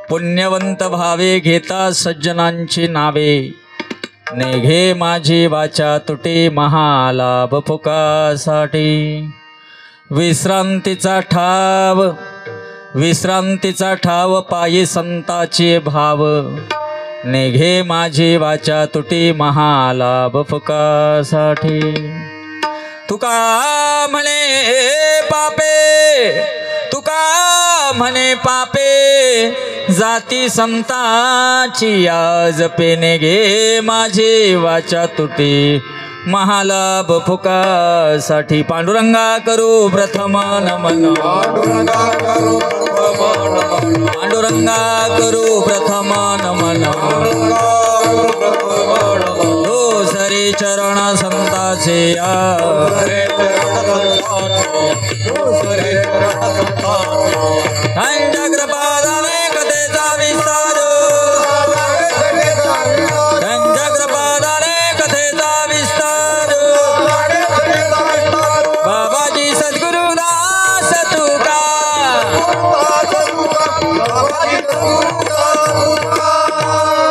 पुण्यवंत भावे घेता सज्जनांची नावे। नेघे माझी वाचा तुटे महालाभ फुकासाठी। विश्रांतीचा ठाव पायी संताचे भाव। नेघे माझी वाचा तुटी महालाभ फुकासाठी। तुका म्हणे पापे जाती संताची आज पेने घे माझी वाचा तुटी महालाभ फुकासाठी। पांडुरंगा करू प्रथम नमन। पांडुरंगा करू प्रथम नमन। हो सरी चरण संताचे पंचकृपादाने कथेचा विस्तार। पंचकृपादाने कथेचा विस्तार। बाबाजी सद्गुरुदास तुका।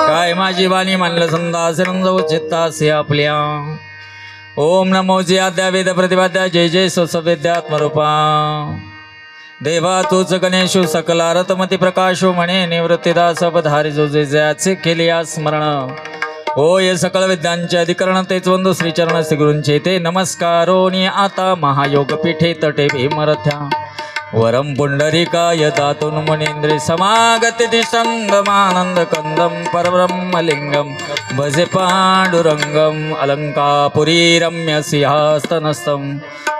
काय माझी वाणी मानलं संदास रंजव चित्तासे आपल्या। ओम नमो जी आद्या वेद प्रतिपाद्या जय जय स्वसवेद्यात्मरूपा। देवा तूच गणेशु सकला रतमती प्रकाशो म्हणे निवृत्तीदास अवधारी जो जे जयाचे केले या स्मरण। होय सकळ विद्यांचे अधिकरण तेच वंदू श्रीचरण श्री गुरूंचे ते नमस्कारोनी आता महायोग पीठे तटे भीमरथ्या। वरम पुंडरीकाय दातुन मुनींद्रे समागती दिशंदमानंद कंदम परब्रह्मलिंगम भजे पांडुरंगम। अलंकापुरी रम्य सिंहासनस्थं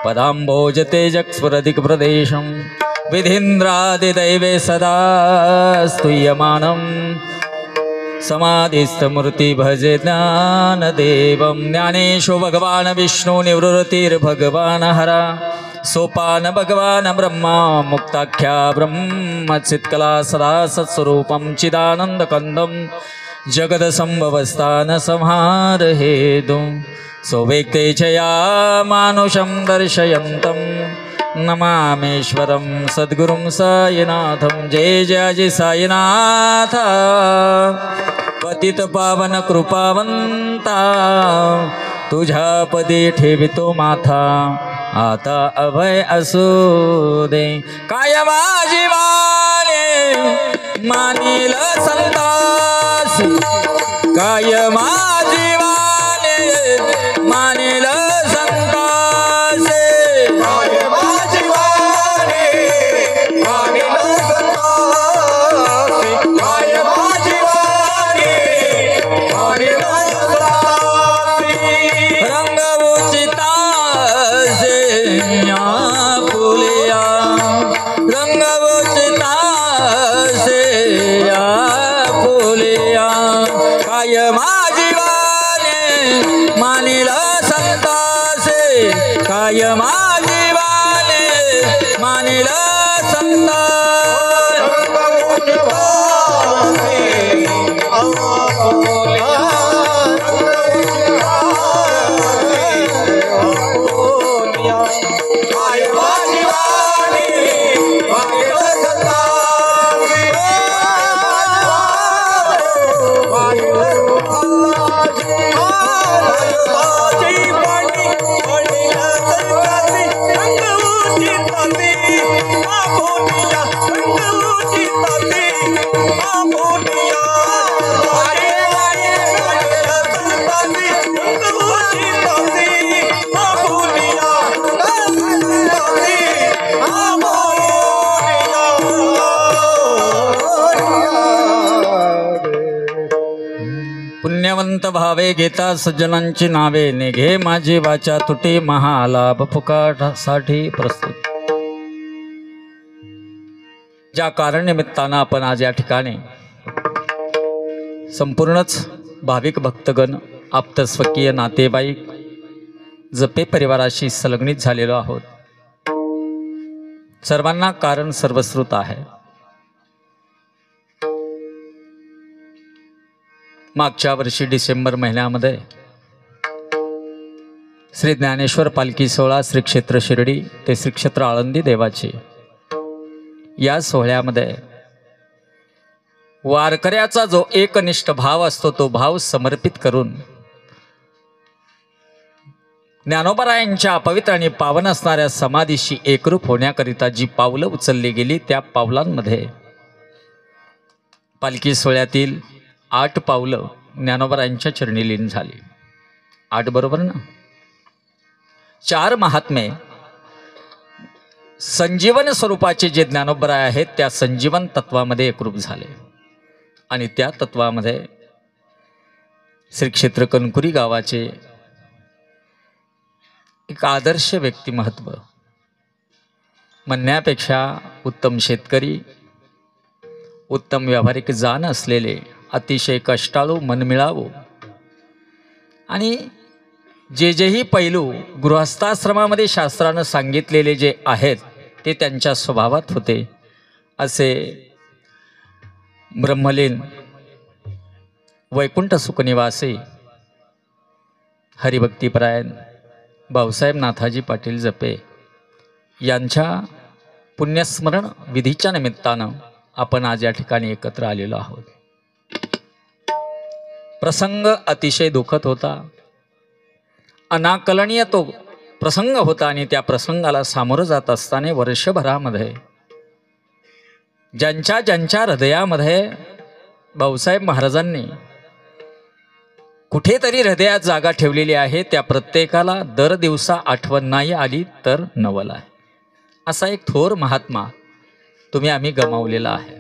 पदांभोज तेजस्फुरदिक प्रदेशं। विधीन्द्रादिदैवे सदा स्तूयमानं समाधिस्थमूर्ति भजे ज्ञानदेवं। ज्ञानेशो भगवान् विष्णु निवृत्तिर्भगवान् हरा। सोपान भगवान ब्रह्मा मुक्ताख्या ब्रह्मचित्कला सदा सत्स्वरूपं चिदानन्दकन्दं। जगदसंभवस्थान संहार हेतु सौवेक्तेचया मानुषं दर्शयन्तं। नमामेश्वरं सद्गुरुं साईनाथं। जय जय जय साईनाथ पतित पावन कृपावंता। तुझ्या पदी ठेवितो माथा आता अभय असू दे। काय माझी वाणी मानिल संतास। काय माझी वाणी मानिल संतास। काय माझी वाणी मानिल संतास। काय माझी वाणी मानिल संतास। रंग उचिता फुलिया रंग उचिता से फुलिया। काय माझी वाणी मानिल संतासे। काय माझी वाणी मानिल संतास। पुण्यवंत भावे घेता सज्जनांची नावे। निघे माझी वाचा तुटी महालाभ फुकासाठी प्रस्तुत। ज्या कारण निमित्तानं आपण आज या ठिकाणी संपूर्णच भाविक भक्तगण आप्तस्वकीय नातेवाईक जपे परिवाराशी संलग्नित झालेलो आहोत। सर्वांना कारण सर्वश्रुत आहे। मागच्या वर्षी डिसेंबर महिन्यामध्ये श्री ज्ञानेश्वर पालखी सोहळा श्री क्षेत्र शिर्डी ते श्री क्षेत्र आळंदी देवाची या सोहळ्यामध्ये वारकऱ्याचा जो एकनिष्ठ भाव असतो तो भाव समर्पित करून ज्ञानोबरायांच्या पवित्र आणि पावन असणाऱ्या समाधीशी एकरूप होण्याकरिता जी पावलं उचलली गेली त्या पावलांमध्ये पालखी सोहळ्यातील 8 पावलं ज्ञानोबरायांच्या चरणी लीन झाली. 8 बरोबर ना? 4 महात्मे संजीवन स्वरूपाचे जे ज्ञानोबराय आहेत त्या संजीवन तत्वामध्ये एकरूप झाले आणि त्या तत्वामध्ये श्री क्षेत्र कणकुरी गावाचे एक आदर्श व्यक्तिमत्व म्हणण्यापेक्षा उत्तम शेतकरी, उत्तम व्यावहारिक जाण असलेले, अतिशय कष्टाळू, मनमिळावू आणि जेही पैलू गृहस्थाश्रमामध्ये शास्त्रानं सांगितलेले जे आहेत ते त्यांच्या स्वभावात होते असे ब्रह्मलीन वैकुंठ सुखनिवासी हरिभक्तीपरायण भाऊसाहेब नाथाजी पाटील जपे यांच्या पुण्यस्मरण विधीच्या निमित्तानं आपण आज या ठिकाणी एकत्र आलेलो आहोत. प्रसंग अतिशय दुःखद होता, अनाकलनीय तो प्रसंग होता आणि त्या प्रसंगाला सामोरं जात असताना वर्षभरामध्ये ज्यांच्या हृदयामध्ये भाऊसाहेब महाराजांनी कुठेतरी हृदयात जागा ठेवलेली आहे त्या प्रत्येकाला दर दिवसा आठवण नाही आली तर नवल आहे. असा एक थोर महात्मा आम्ही गमावलेला आहे.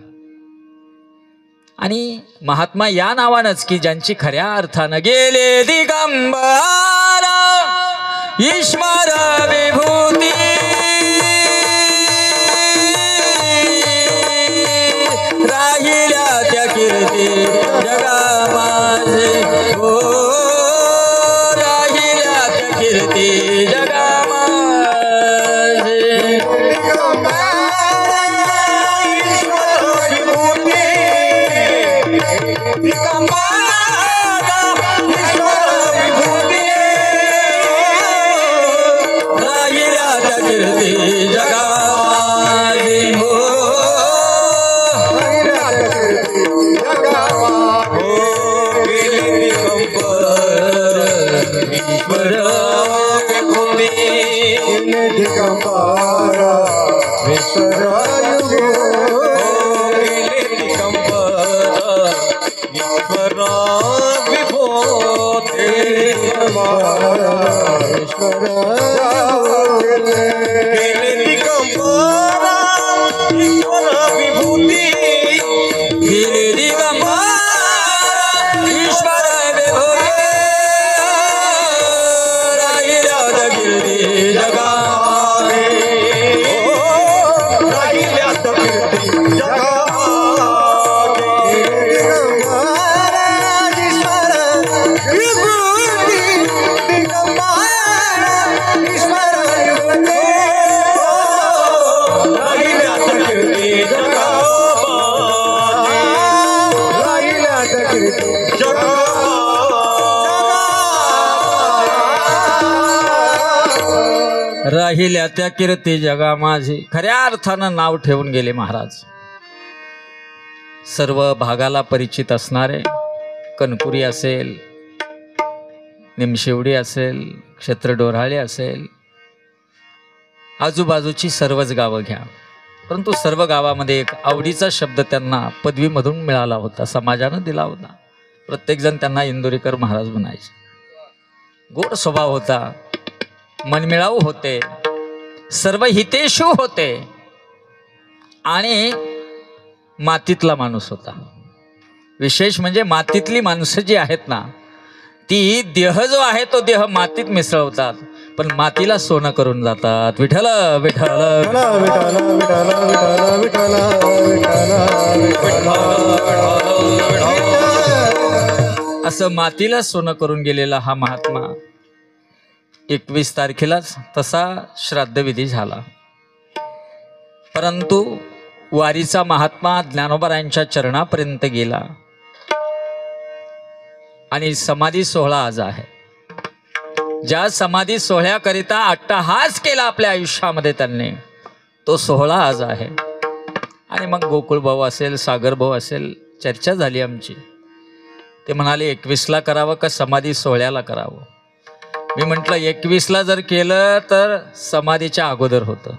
आणि महात्मा या नावानंच की ज्यांची खऱ्या अर्थानं गेले दिगंबर ईश्वर विभूती राहिल्या त्या कीर्ती जगा माझे हो राहिल्या त्या कीर्ती जगा राहिल्या त्या कीर्ती जगा माझी. खऱ्या अर्थानं नाव ठेवून गेले महाराज. सर्व भागाला परिचित असणारे कणकुरी असेल, निमशिवडी असेल, क्षेत्र डोराळे असेल, आजूबाजूची सर्वच गावं घ्या, परंतु सर्व गावामध्ये एक आवडीचा शब्द त्यांना पदवीमधून मिळाला होता, समाजानं दिला होता. प्रत्येकजण त्यांना इंदोरीकर महाराज म्हणायचे. गोड स्वभाव होता, मनमिळाऊ होते, सर्व हितेशू होते आणि मातीतला माणूस होता. विशेष म्हणजे मातीतली माणसं जी आहेत ना ती देह जो आहे तो देह मातीत मिसळवतात पण मातीला सोनं करून जातात. विठ्ठल विठ्ठल असं मातीला सोनं करून गेलेला हा महात्मा 21 तारखेलाच तसा श्राद्धविधी झाला. परंतु वारीचा महात्मा ज्ञानोबरायांच्या चरणापर्यंत गेला आणि समाधी सोहळा आज आहे. ज्या समाधी सोहळ्याकरिता अट्टहास केला आपल्या आयुष्यामध्ये त्यांनी, तो सोहळा आज आहे. आणि मग गोकुळ भाऊ असेल, सागर भाऊ असेल, चर्चा झाली आमची. ते म्हणाले 21ला करावं का समाधी सोहळ्याला करावं. मी म्हटलं 21ला जर केलं तर समाधीच्या अगोदर होतं,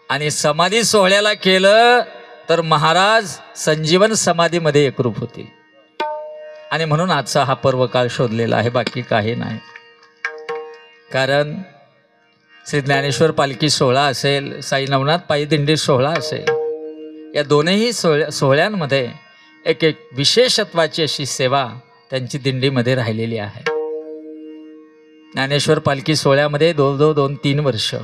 आणि समाधी सोहळ्याला केलं तर महाराज संजीवन समाधीमध्ये एकरूप होतील. आणि म्हणून आजचा हा पर्वकाळ शोधलेला आहे, बाकी काही नाही. कारण श्री ज्ञानेश्वर पालखी सोहळा असेल, साई नवनाथ पायी दिंडी सोहळा असेल, या दोनही सोहळ्यांमध्ये एक विशेषत्वाची अशी सेवा त्यांची दिंडीमध्ये राहिलेली आहे. ज्ञानेश्वर पालखी सोहळ्यामध्ये जवळजवळ 2-3 वर्ष,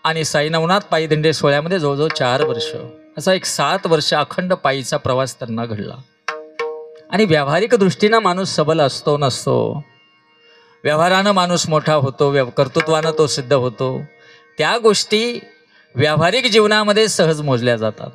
आणि साई नवनाथ पायी दिंडी सोहळ्यामध्ये जवळजवळ 4 वर्ष, असा एक 7 वर्ष अखंड पायीचा प्रवास त्यांना घडला. आणि व्यावहारिक दृष्टीनं माणूस सबल असतो नसतो, व्यवहारानं माणूस मोठा होतो, कर्तृत्वानं तो सिद्ध होतो, त्या गोष्टी व्यावहारिक जीवनामध्ये सहज मोजल्या जातात.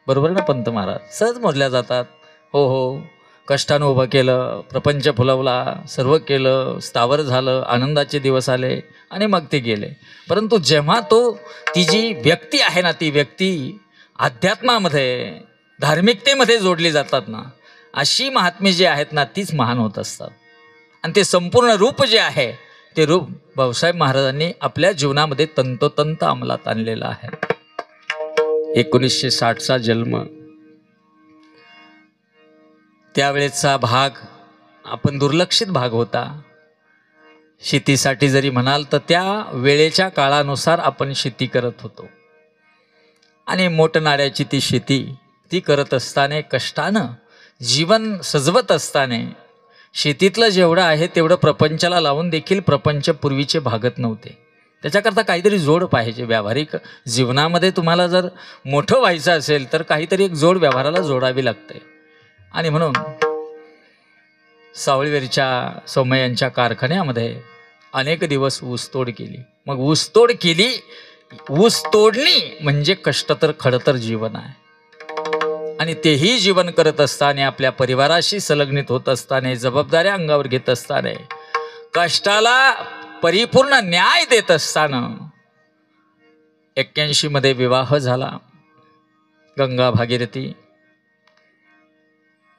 बरोबर ना पंत महाराज? सहज मोजल्या जातात. हो हो, कष्टानं उभं केलं, प्रपंच फुलवला, सर्व केलं, स्थावर झालं, आनंदाचे दिवस आले आणि मग ते गेले. परंतु जेव्हा ती जी व्यक्ती आहे ना, ती व्यक्ती अध्यात्मामध्ये, धार्मिकतेमध्ये जोडली जातात ना, अशी महात्मे जी आहेत ना, तीच महान होत असतात. आणि ते संपूर्ण रूप जे आहे, ते रूप भाऊसाहेब महाराजांनी आपल्या जीवनामध्ये तंतोतंत अंमलात आणलेलं आहे. 1960चा जन्म, त्यावेळेचा भाग आपण दुर्लक्षित भाग होता. शेतीसाठी जरी म्हणाल तर त्या वेळेच्या काळानुसार आपण शेती करत होतो, आणि मोठनाड्याची ती शेती ती करत असताना, कष्टानं जीवन सजवत असताना, शेतीतलं जेवढं आहे तेवढं प्रपंचाला लावून देखील प्रपंच पूर्वीचे भागत नव्हते. त्याच्याकरता काहीतरी जोड पाहिजे. व्यावहारिक जीवनामध्ये तुम्हाला जर मोठं व्हायचं असेल तर काहीतरी एक जोड व्यवहाराला जोडावी लागते. आणि म्हणून सावळवेरच्या सोमय्यांच्या कारखान्यामध्ये अनेक दिवस ऊसतोड केली. मग ऊसतोड केली. ऊस तोडणी म्हणजे कष्ट तर खडतर जीवन आहे, आणि तेही जीवन करत असताना, आपल्या परिवाराशी संलग्नित होत असताना, जबाबदाऱ्या अंगावर घेत असताना, कष्टाला परिपूर्ण न्याय देत असताना 81 मध्ये विवाह झाला. गंगा भागीरथी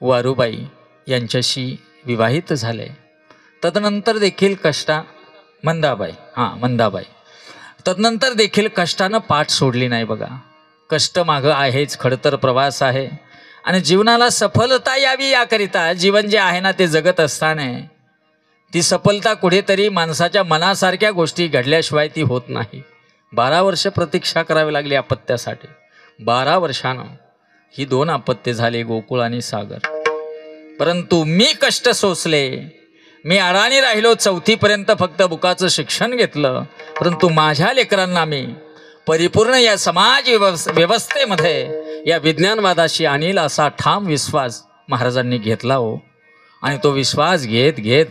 वारुबाई यांच्याशी विवाहित झाले. तदनंतर देखील मंदाबाई तदनंतर देखील कष्टानं पाठ सोडली नाही. बघा, कष्ट मागं आहेच, खडतर प्रवास आहे, आणि जीवनाला सफलता यावी याकरिता जीवन जे आहे ना, ते जगत असताना ती सफलता कुठेतरी माणसाच्या मनासारख्या गोष्टी घडल्याशिवाय ती होत नाही. 12 वर्ष प्रतीक्षा करावी लागली अपत्यासाठी. 12 वर्षानं ही 2 अपत्ये झाली, गोकुळ आणि सागर. परंतु मी कष्ट सोसले, मी अडाणी राहिलो, 4थीपर्यंत फक्त बुकाचं शिक्षण घेतलं, परंतु माझ्या लेकरांना मी परिपूर्ण या समाज व्यवस्थेमध्ये या विज्ञानवादाशी आणील असा ठाम विश्वास महाराजांनी घेतला हो. आणि तो विश्वास घेत घेत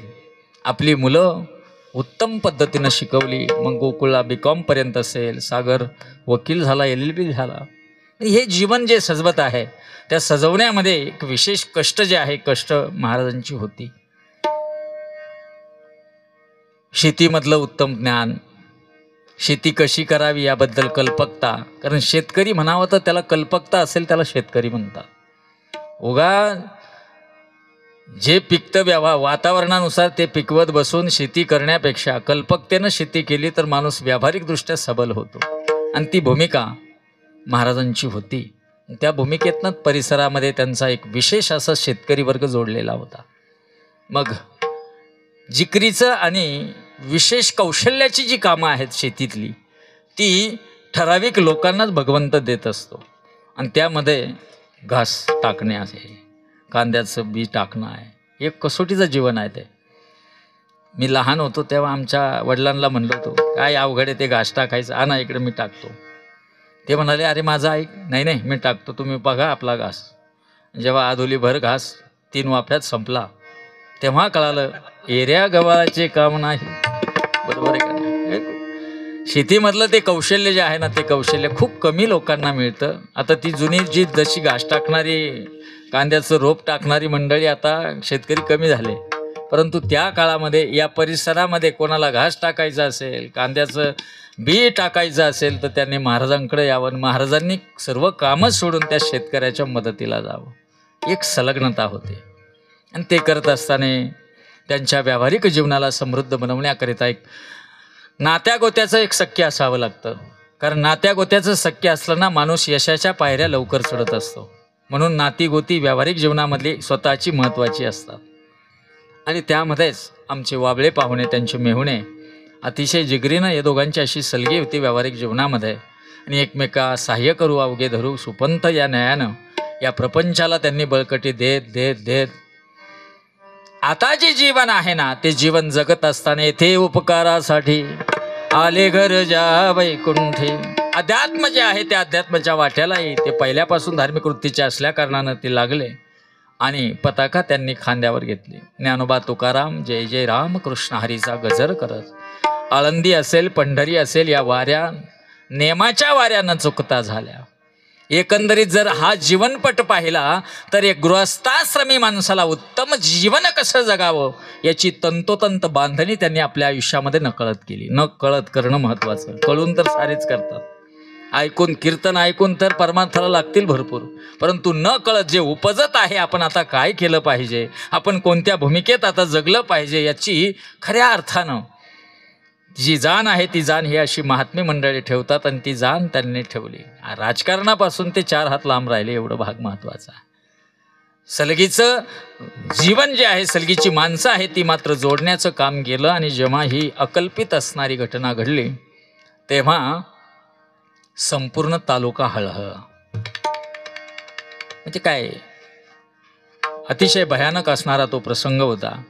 आपली मुलं उत्तम पद्धतीनं शिकवली. मग गोकुळला BCom पर्यंत असेल, सागर वकील झाला, LLB झाला. हे जीवन जे सजवत आहे त्या सजवण्यामध्ये एक विशेष कष्ट जे आहे, कष्ट महाराजांची होती. शेतीमधलं उत्तम ज्ञान, शेती कशी करावी याबद्दल कल्पकता. कारण शेतकरी म्हणावं तर त्याला कल्पकता असेल त्याला शेतकरी म्हणतात. उगा जे पिकतं वातावरणानुसार ते पिकवत बसून शेती करण्यापेक्षा कल्पकतेनं शेती केली तर माणूस व्यावहारिकदृष्ट्या सबल होतो. आणि ती भूमिका महाराजांची होती. त्या भूमिकेतनं परिसरामध्ये त्यांचा एक विशेष असा शेतकरी वर्ग जोडलेला होता. मग जिकरीचं आणि विशेष कौशल्याची जी कामं आहेत शेतीतली, ती ठराविक लोकांनाच भगवंत देत असतो. आणि त्यामध्ये घास टाकणे आहे, कांद्याचं बी टाकणं आहे, एक कसोटीचं जीवन आहे ते. मी लहान होतो तेव्हा आमच्या वडिलांना म्हणलो होतो, काय अवघड आहे ते घास टाकायचं, आणा इकडे मी टाकतो. ते म्हणाले, अरे माझा ऐक, नाही मी टाकतो, तुम्ही बघा आपला घास. जेव्हा आधुलीभर घास 3 वाफ्यात संपला तेव्हा कळालं एऱ्या गव्हाचे काम नाही. बरोबर आहे का नाही? शेतीमधलं ते कौशल्य जे आहे ना, ते कौशल्य खूप कमी लोकांना मिळतं. आता ती जुनी जी जशी घास टाकणारी, कांद्याचं रोप टाकणारी मंडळी आता शेतकरी कमी झाले. परंतु त्या काळामध्ये या परिसरामध्ये कोणाला घास टाकायचा असेल, कांद्याचं बी टाकायचं असेल तर त्यांनी महाराजांकडे यावं, महाराजांनी सर्व कामं सोडून त्या शेतकऱ्याच्या मदतीला जावं. एक संलग्नता होते. आणि ते करत असताना त्यांच्या व्यावहारिक जीवनाला समृद्ध बनवण्याकरिता एक नात्यागोत्याचं एक सख्य असावं लागतं. कारण नात्यागोत्याचं सख्य असलं ना, माणूस यशाच्या पायऱ्या लवकर चढत असतो. म्हणून नातीगोती व्यावहारिक जीवनामधली स्वतःची महत्त्वाची असतात. आणि त्यामध्येच आमचे वाबळे पाहुणे, त्यांचे मेहुणे अतिशय जिगरीनं या दोघांची अशी सलगी होती व्यावहारिक जीवनामध्ये. आणि एकमेका सहाय्य करू अवघे धरू सुपंथ या न्यायानं या प्रपंचाला त्यांनी बळकटी देत देत देत आता जे जीवन आहे ना, ते जीवन जगत असताना येथे उपकारासाठी आले घर जा वैकुंठे. अध्यात्म जे आहे ते अध्यात्माच्या वाट्यालाही ते पहिल्यापासून धार्मिक वृत्तीचे असल्या कारणानं ते लागले आणि पताका त्यांनी खांद्यावर घेतली. ज्ञानोबा तुकाराम जय जय राम कृष्ण हरीचा गजर करत आळंदी असेल, पंढरी असेल, या वाऱ्या नेमाच्या वाऱ्यानं चुकता झाल्या. एकंदरीत जर हा जीवनपट पाहिला तर एक गृहस्थाश्रमी माणसाला उत्तम जीवन कसं जगावं याची तंतोतंत बांधणी त्यांनी आपल्या आयुष्यामध्ये नकळत केली. नकळत करणं महत्त्वाचं. कळून तर सारेच करतात, ऐकून कीर्तन ऐकून तर परमार्थाला लागतील भरपूर, परंतु न कळत जे उपजत आहे, आपण आता काय केलं पाहिजे, आपण कोणत्या भूमिकेत आता जगलं पाहिजे, याची खऱ्या अर्थानं जी जाण आहे ती जाण ही अशी महात्मे मंडळी ठेवतात. आणि ती जाण त्यांनी ठेवली. राजकारणापासून ते 4 हात लांब राहिले, एवढं भाग महत्त्वाचा आहे. सलगीचं जीवन जे आहे, सलगीची माणसं आहे ती मात्र जोडण्याचं काम केलं. आणि जेव्हा ही अकल्पित असणारी घटना घडली तेव्हा संपूर्ण तालुका हळहळ. म्हणजे काय, अतिशय भयानक असणारा तो प्रसंग होता.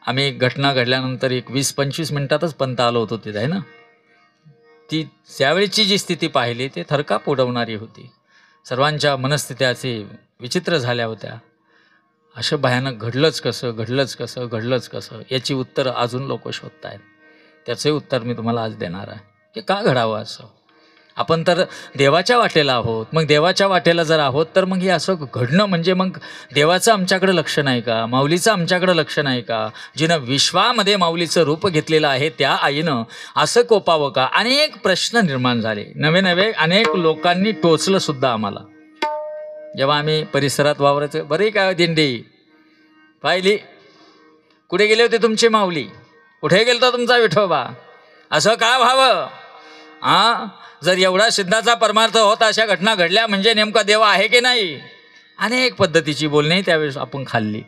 आम्ही घटना घडल्यानंतर एक 20-25 मिनिटातच पंत आलो होतो तिथे, आहे ना. ती त्यावेळीची जी स्थिती पाहिली ते थरकाप उडवणारी होती. सर्वांच्या मनस्थित्याचे विचित्र झाल्या होत्या. असं भयानक घडलंच कसं, घडलंच कसं, घडलंच कसं, याची उत्तरं अजून लोक शोधत आहेत. त्याचंही उत्तर मी तुम्हाला आज देणार आहे की का घडावं असं. आपण तर देवाच्या वाटेला आहोत. मग देवाच्या वाटेला जर आहोत तर मग हे असं घडणं म्हणजे मग देवाचं आमच्याकडे लक्ष नाही का, माऊलीचं आमच्याकडे लक्ष नाही का, जिनं विश्वामध्ये माऊलीचं रूप घेतलेलं आहे त्या आईनं असं कोपावं का. अनेक प्रश्न निर्माण झाले. नवे नवे अनेक लोकांनी टोचलं सुद्धा आम्हाला. जेव्हा आम्ही परिसरात वावरायचं, बरे काय दिंडी पाहिली, कुठे गेले होते तुमची माऊली, कुठे गेलता तुमचा विठोबा, असं का व्हावं. जर एवढा सिद्धाचा परमार्थ होता, अशा घटना घडल्या म्हणजे नेमका देव आहे की नाही. अनेक पद्धतीची बोलणी त्यावेळेस आपण खाल्ली.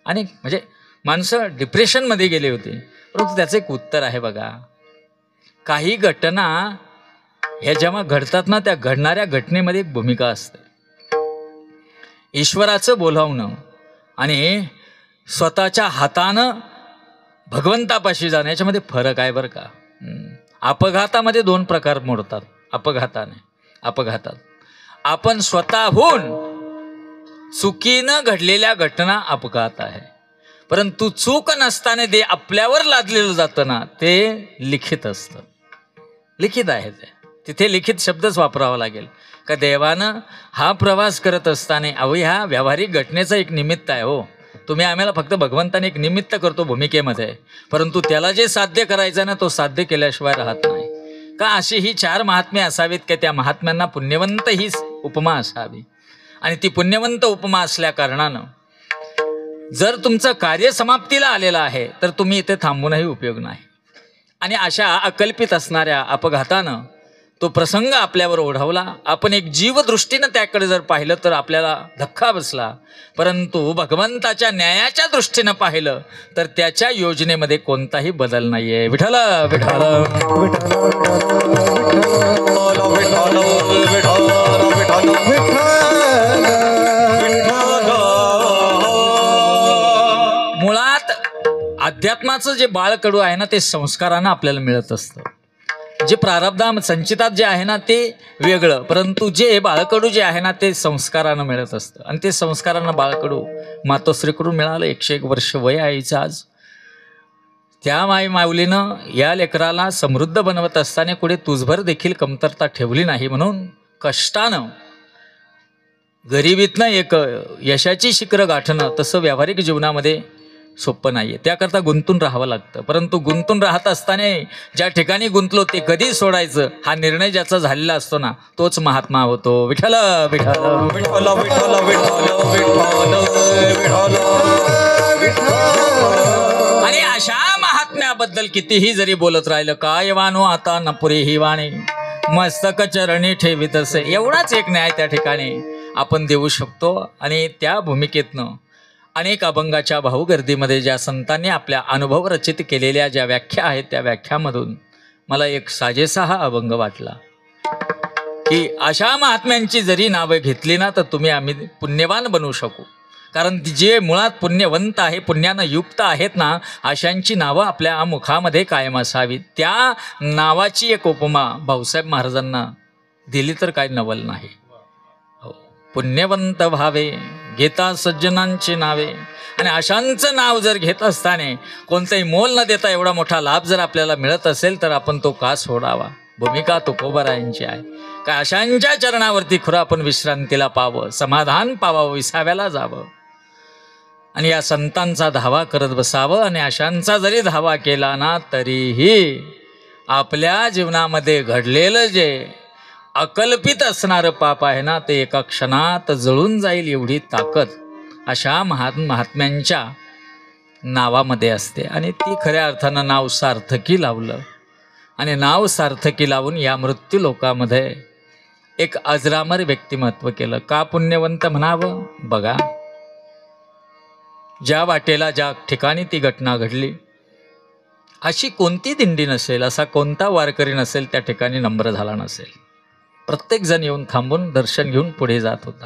अनेक म्हणजे माणसं डिप्रेशनमध्ये गेले होते. परंतु त्याचं एक उत्तर आहे बघा. काही घटना ह्या जेव्हा घडतात ना, त्या घडणाऱ्या घटनेमध्ये एक भूमिका असते. ईश्वराचं बोलावणं आणि स्वतःच्या हातानं भगवंतापाशी जाणं याच्यामध्ये फरक आहे बरं का. अपघातामध्ये 2 प्रकार मोडतात. अपघातात आपण स्वतःहून चुकीनं घडलेल्या घटना अपघात आहे. परंतु चूक नसताना ते आपल्यावर लादलेलं जातं ना, ते लिखित असतं. लिखित आहे ते. तिथे लिखित शब्दच वापरावा लागेल का देवानं हा प्रवास करत असताना, अहो ह्या व्यावहारिक घटनेचं एक निमित्त आहे हो. तुम्ही आम्हाला फक्त भगवंताने एक निमित्त करतो भूमिकेमध्ये, परंतु त्याला जे साध्य करायचं ना, तो साध्य केल्याशिवाय राहत नाही का. अशी ही 4 महात्मे असावीत की त्या महात्म्यांना पुण्यवंत ही उपमा असावी. आणि ती पुण्यवंत उपमा असल्या कारणानं जर तुमचं कार्य समाप्तीला आलेलं आहे तर तुम्ही इथे थांबूनही उपयोग नाही. आणि अशा अकल्पित असणाऱ्या अपघातानं तो प्रसंग आपल्यावर ओढवला. आपण एक जीवदृष्टीनं त्याकडे जर पाहिलं तर आपल्याला धक्का बसला, परंतु भगवंताच्या न्यायाच्या दृष्टीनं पाहिलं तर त्याच्या योजनेमध्ये कोणताही बदल नाही आहे. विठ्ठल विठ्ठल मुळात अध्यात्माचं जे बाळकडू आहे ना, ते संस्कारानं आपल्याला मिळत असतं. जे प्रारब्धा संचितात जे आहे ना ते वेगळं, परंतु जे बाळकडू जे आहे ना ते संस्कारानं मिळत असतं. आणि ते संस्कारानं बाळकडू मातोश्रीकडून मिळालं. 101 वर्ष वय आईचं आज. त्या माऊलीनं या लेकराला समृद्ध बनवत असताना कुठे तुझभर देखील कमतरता ठेवली नाही. म्हणून कष्टानं गरिबीतनं एक यशाची शिखरं गाठणं, तसं व्यावहारिक जीवनामध्ये सोपं नाही आहे. त्याकरता गुंतून राहावं लागतं. परंतु गुंतून राहत असताना ज्या ठिकाणी गुंतलो ते कधी सोडायचं हा निर्णय ज्याचा झालेला असतो ना तोच महात्मा होतो. विठ्ठल विठ्ठल विठ्ठल विठ्ठल विठ्ठल विठ्ठल. आणि अशा महात्म्याबद्दल कितीही जरी बोलत राहिलं काय वानो आता न पुरी ही वाणी मस्तक चरणी ठेवीत असे, एवढाच एक न्याय त्या ठिकाणी आपण देऊ शकतो. आणि त्या भूमिकेतनं अनेक अभंगाच्या भाऊगर्दीमध्ये ज्या संतांनी आपल्या अनुभव रचित केलेल्या ज्या व्याख्या आहेत त्या व्याख्यामधून मला एक साजेसा हा अभंग वाटला की अशा महात्म्यांची जरी नावं घेतली ना तर आम्ही पुण्यवान बनू शकू. कारण जे मुळात पुण्यवंत आहे, पुण्यानं युक्त आहेत ना, अशांची नावं आपल्या मुखामध्ये कायम असावीत. त्या नावाची एक उपमा भाऊसाहेब महाराजांना दिली तर काय नवल नाही. हो, पुण्यवंत भावे घेता सज्जनांची नावे. आणि अशांचं नाव जर घेत असताना कोणतंही मोल न देता एवढा मोठा लाभ जर आपल्याला मिळत असेल तर आपण तो का सोडावा. भूमिका तुकोबारायांची आहे का अशांच्या चरणावरती खरं आपण विश्रांतीला पाहावं, समाधान पावावं, विसाव्याला जावं आणि या संतांचा धावा करत बसावं. आणि अशांचा जरी धावा केला ना तरीही आपल्या जीवनामध्ये घडलेलं जे अकल्पित असणारं पाप आहे ना ते एका क्षणात जळून जाईल एवढी ताकद अशा महात्म्यांच्या नावामध्ये असते. आणि ती खऱ्या अर्थानं नाव सार्थकी लावलं आणि नाव सार्थकी लावून या मृत्यू लोकामध्ये एक अजरामर व्यक्तिमत्व केलं. का पुण्यवंत म्हणावं? बघा, ज्या वाटेला ज्या ठिकाणी ती घटना घडली अशी कोणती दिंडी नसेल, असा कोणता वारकरी नसेल त्या ठिकाणी नम्र झाला नसेल. प्रत्येकजण येऊन थांबून दर्शन घेऊन पुढे जात होता.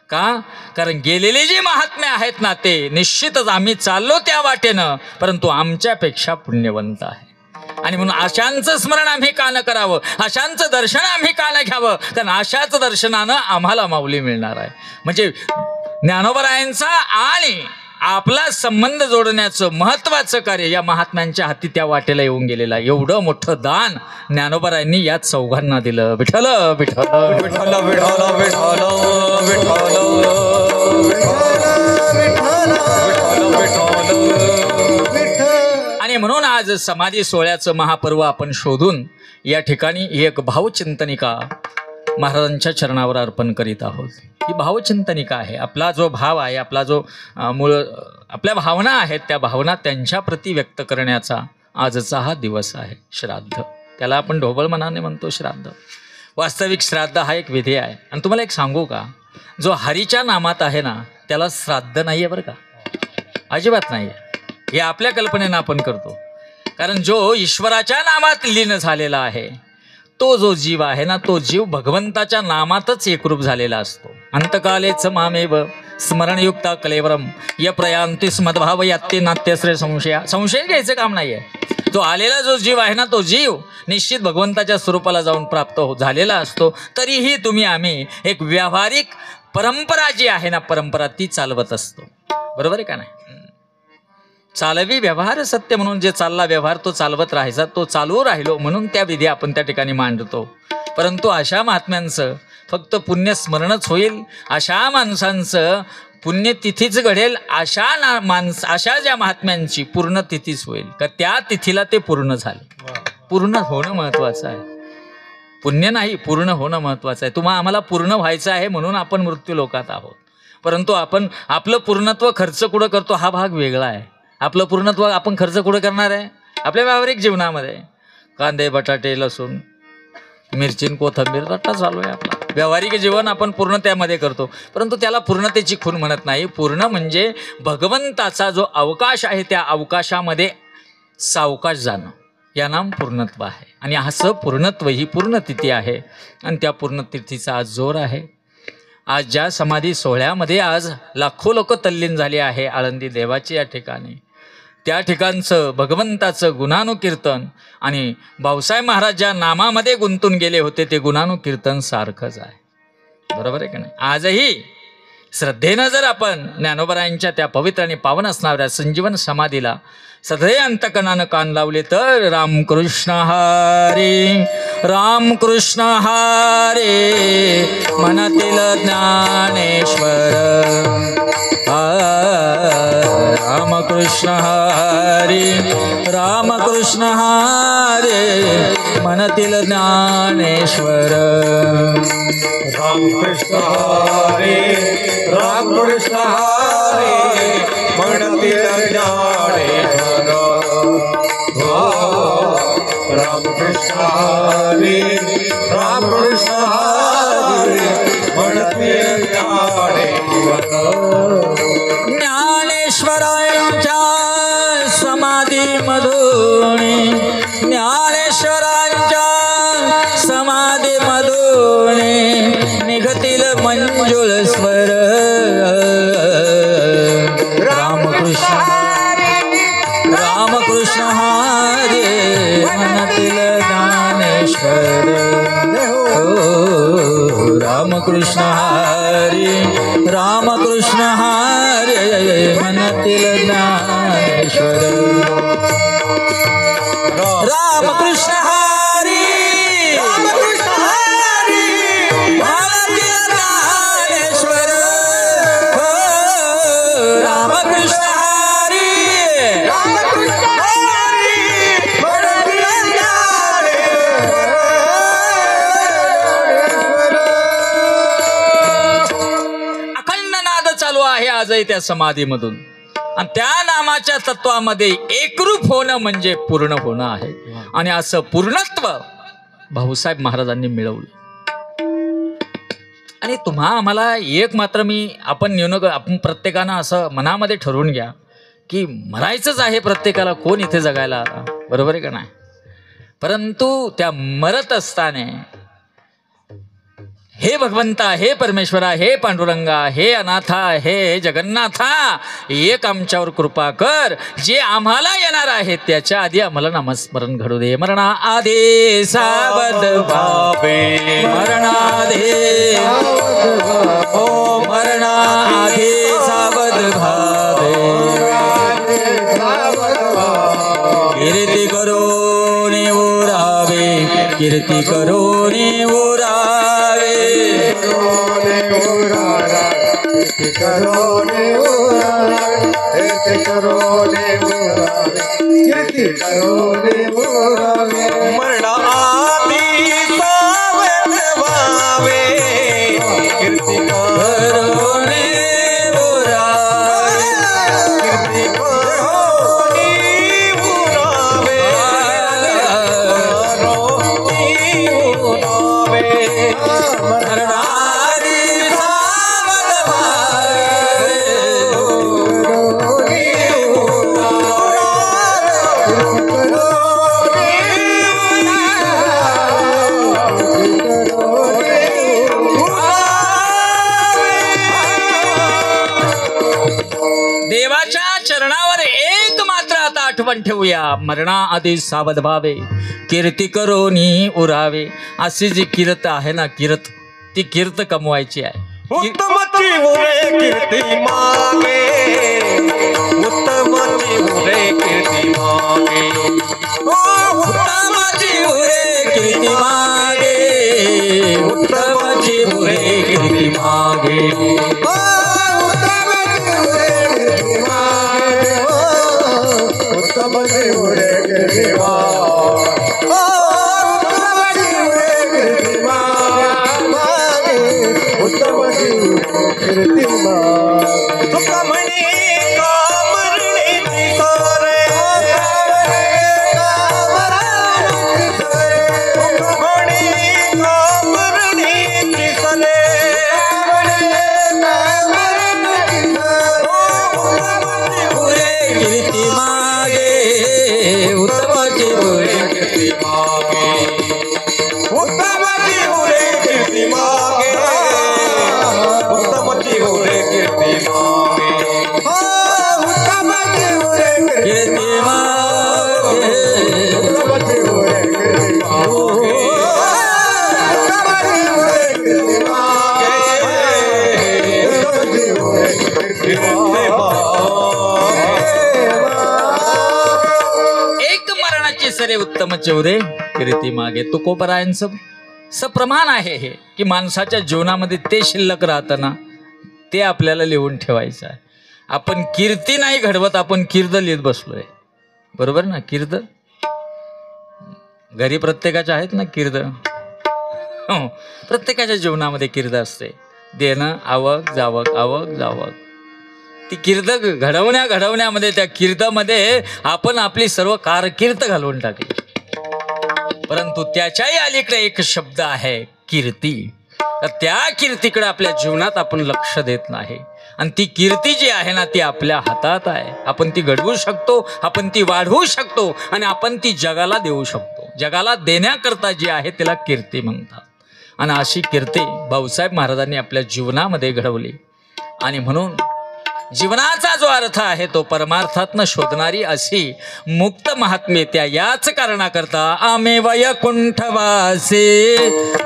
का? कारण गेलेले जे महात्मे आहेत ना ते निश्चितच आम्ही चाललो त्या वाटेनं परंतु आमच्यापेक्षा पुण्यवंत आहे. आणि म्हणून अशांचं स्मरण आम्ही का न करावं, अशांचं दर्शन आम्ही का न घ्यावं, कारण अशाच दर्शनानं आम्हाला माऊली मिळणार आहे. म्हणजे ज्ञानोबरायांचा आणि आपला संबंध जोडण्याचं महत्त्वाचं कार्य या महात्म्यांच्या हाती त्या वाटेला येऊन गेलेलं आहे. एवढं मोठं दान ज्ञानोबरायांनी याच चौघांना दिलं. विठ्ठल विठ्ठल विठ्ठल विठ्ठल विठ्ठल विठ्ठल. आणि म्हणून आज समाधी सोहळ्याचं महापर्व आपण शोधून या ठिकाणी एक भावचिंतनिका महाराजांच्या चरणावर अर्पण करीत आहोत. ही भावचिंतनिका आहे. आपला जो भाव आहे, आपला जो मूळ आपल्या भावना आहेत त्या भावना त्यांच्या प्रती व्यक्त करण्याचा आजचा हा दिवस आहे. श्राद्ध, त्याला आपण ढोबळ मनाने म्हणतो श्राद्ध. वास्तविक श्राद्ध हा एक विधी आहे. आणि तुम्हाला एक सांगू का, जो हरीच्या नामात आहे ना त्याला श्राद्ध नाही आहे बरं का, अजिबात नाही आहे. हे आपल्या कल्पनेनं आपण करतो. कारण जो ईश्वराच्या नामात लीन झालेला आहे तो जो जीव आहे ना तो जीव भगवंताच्या नामातच एकरूप झालेला असतो. अंतकालेच मामेव स्मरणयुक्ता कलेवरम य प्रयांती स्मद्भाव यात्ती नाट्यश्रेय संशय घ्यायचं काम नाही आहे. जो आलेला जो जीव आहे ना तो जीव निश्चित भगवंताच्या स्वरूपाला जाऊन प्राप्त झालेला असतो. तरीही आम्ही एक व्यावहारिक परंपरा जी आहे ना परंपरा ती चालवत असतो. बरोबर आहे का नाही? चालवी व्यवहार सत्य म्हणून जे चालला व्यवहार तो चालवत राहायचा, तो चालू राहिलो म्हणून त्या विधी आपण त्या ठिकाणी मांडतो. परंतु अशा महात्म्यांचं फक्त पुण्यस्मरणच होईल, अशा माणसांचं पुण्यतिथीच घडेल, अशा ज्या महात्म्यांची पूर्णतिथीच होईल का त्या तिथीला ते पूर्ण झाले. पूर्ण होणं महत्त्वाचं आहे, पुण्य नाही, पूर्ण होणं महत्त्वाचं आहे. आम्हाला पूर्ण व्हायचं आहे म्हणून आपण मृत्यू लोकात आहोत. परंतु आपण आपलं पूर्णत्व खर्च कुठं करतो हा भाग वेगळा आहे. आपलं पूर्णत्व आपण खर्च कुठं करणार आहे? आपल्या व्यावहारिक जीवनामध्ये कांदे बटाटे लसूण मिरचीन कोथंबीर रट्टा चालू आहे आपला. व्यावहारिक जीवन आपण पूर्ण त्यामध्ये करतो परंतु त्याला पूर्णतेची खूण म्हणत नाही. पूर्ण म्हणजे भगवंताचा जो अवकाश आहे त्या अवकाशामध्ये सावकाश जाणं या नाम पूर्णत्व आहे. आणि असं पूर्णत्व ही पूर्णतिथी आहे आणि त्या पूर्णतिथीचा आज जोर आहे. आज ज्या समाधी सोहळ्यामध्ये आज लाखो लोक तल्लीन झाले आहे आळंदी देवाची या ठिकाणी, त्या ठिकाणचं भगवंताचं गुणानुकीर्तन आणि भाऊसाहेब महाराज ज्या नामामध्ये गुंतून गेले होते ते गुणानुकीर्तन सारखंच आहे. बरोबर आहे का नाही? आजही श्रद्धेनं जर आपण ज्ञानोबरायांच्या त्या पवित्र आणि पावन असणाऱ्या संजीवन समाधीला सदैव अंतकरणानं कान लावले तर रामकृष्ण हरी रामकृष्ण हरी मनतील ज्ञानेश्वर राम कृष्ण हरी राम कृष्ण हरे म्हणतील ज्ञानेश्वर राम कृष्ण हरे राम कृष्ण हरे म्हणतील ज्ञानेश्वर राम कृष्ण हरे राम कृष्ण हरे म्हणतील ज्ञानेश्वरांच्या समाधीमधून ज्ञानेश्वरांच्या समाधीमधून निघतील मंजुळ स्वर रामकृष्ण रामकृष्ण हरे म्हणतील ज्ञानेश्वर रामकृष्ण हरी रामकृष्ण हरे म्हणतील ज्ञानेश्वर रामकृष्ण हरी रामकृष्ण हरी म्हणतील ज्ञानेश्वर रामकृष्ण हरी रामकृष्ण हरी म्हणतील चालू आहे आजही त्या समाधीमधून आणि त्या नामाच्या तत्वामध्ये एकरूप होणं म्हणजे पूर्ण होणं आहे आणि असं पूर्णत्व भाऊसाहेब महाराजांनी मिळवलं. आणि तुम्हा आम्हाला एक मात्र आपण प्रत्येकानं असं मनामध्ये ठरवून घ्या की मरायचंच आहे प्रत्येकाला, कोण इथे जगायला आला, बरोबर आहे का नाही. परंतु त्या मरत असताना हे भगवंता, हे परमेश्वरा, हे पांडुरंगा, हे अनाथा, हे जगन्नाथा, एक आमच्यावर कृपा कर. जे आम्हाला येणार आहे त्याच्या आधी आम्हाला नामस्मरण घडू दे. मरणा आधी सावध भावे मरणाधे ओ मरणा आधी सावध भावे कीर्ती करून उरावे कीर्ती करून उरावे मरणा आधी सावध व्हावे कीर्ती करून उरावे कीर्ती आठवण ठेवूया. मरणा आधी सावध भावे कीर्ती करोनी उरावे. अशी जी कीर्त आहे ना, ती कीर्त कमवायची आहे. उत्तमची उरे कीर्ती मागे उत्तमची उरे कीर्ती मागे उत्तमची उरे कीर्ती मागे उत्तमची उरे कीर्ती मागे उत्तम चौरे कीर्ती मागे. तुकोबरायांचं सप्रमाण आहे हे की माणसाच्या जीवनामध्ये ते शिल्लक राहतं ना, ते आपल्याला लिहून ठेवायचं आहे. आपण कीर्ती नाही घडवत, आपण कीर्त लिहित बसलोय. बरोबर ना? कीर्त घरी प्रत्येकाच्या आहेत ना कीर्त. हो, प्रत्येकाच्या जीवनामध्ये कीर्त असते. देणं, आवक जावक, आवक जावक. ती कीर्त घडवण्यामध्ये त्या कीर्तामध्ये आपण आपली सर्व कारकीर्द घालवून टाकली. परंतु त्याच्याही अलीकडे एक शब्द आहे कीर्ती. तर त्या कीर्तीकडे आपल्या जीवनात आपण लक्ष देत नाही. आणि ती कीर्ती जी आहे ना ती आपल्या हातात आहे. आपण ती घडवू शकतो, आपण ती वाढवू शकतो आणि आपण ती जगाला देऊ शकतो. जगाला देण्याकरता जी आहे तिला कीर्ती म्हणतात. आणि अशी कीर्ती भाऊसाहेब महाराजांनी आपल्या जीवनामध्ये घडवली. आणि म्हणून जीवनाचा जो अर्थ आहे तो परमार्थातनं शोधणारी अशी मुक्त महात्मे त्या याच कारणाकरता आम्ही वैकुंठवासी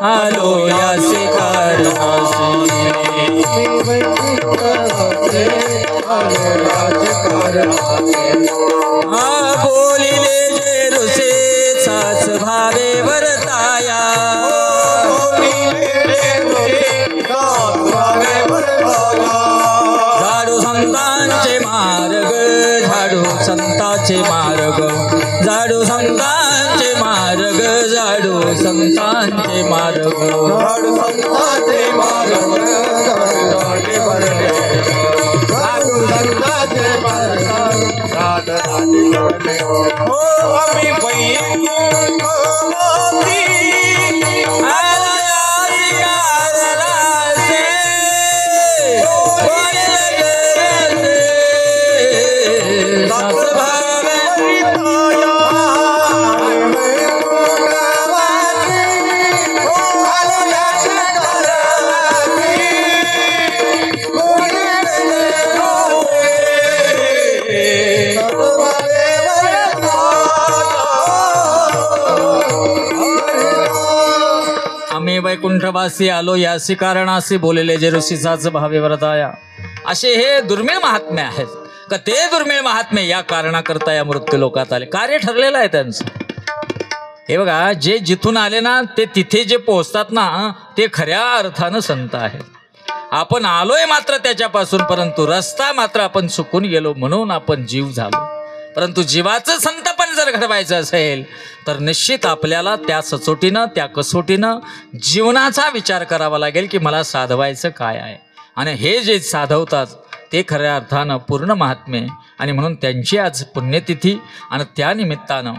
आलो यासी कारणासी. बोलिले जे रुसे सास भावे वरताया. झाडू संतांचे मार्ग, झाडू संतांचे मार्ग, झाडू संतांचे मार्ग, झाडू संतांचे मार्ग, झाडू संतांचे मार्ग, झाडू संतांचे मार्ग. हो आम्ही वैकुंठवासी आलो यासी कारणासी बोलले जे ऋषीचाच भावे व्रताया. असे हे दुर्मिळ महात्मे आहेत का ते दुर्मिळ महात्मे या कारणाकरता या मृत्यू लोकात आले. कार्य ठरलेलं आहे त्यांचं. हे बघा, जे जिथून आले ना ते तिथे जे पोहोचतात ना ते खऱ्या अर्थानं संत आहेत. आपण आलोय मात्र त्याच्यापासून, परंतु रस्ता मात्र आपण चुकून गेलो म्हणून आपण जीव झालो. परंतु जीवाचं संतपण जर घडवायचं असेल तर निश्चित आपल्याला त्या सचोटीनं त्या कसोटीनं जीवनाचा विचार करावा लागेल की मला साधवायचं काय आहे. आणि हे जे साधवतात ते खऱ्या अर्थानं पूर्ण महात्मे. आणि म्हणून त्यांची आज पुण्यतिथी आणि त्या निमित्तानं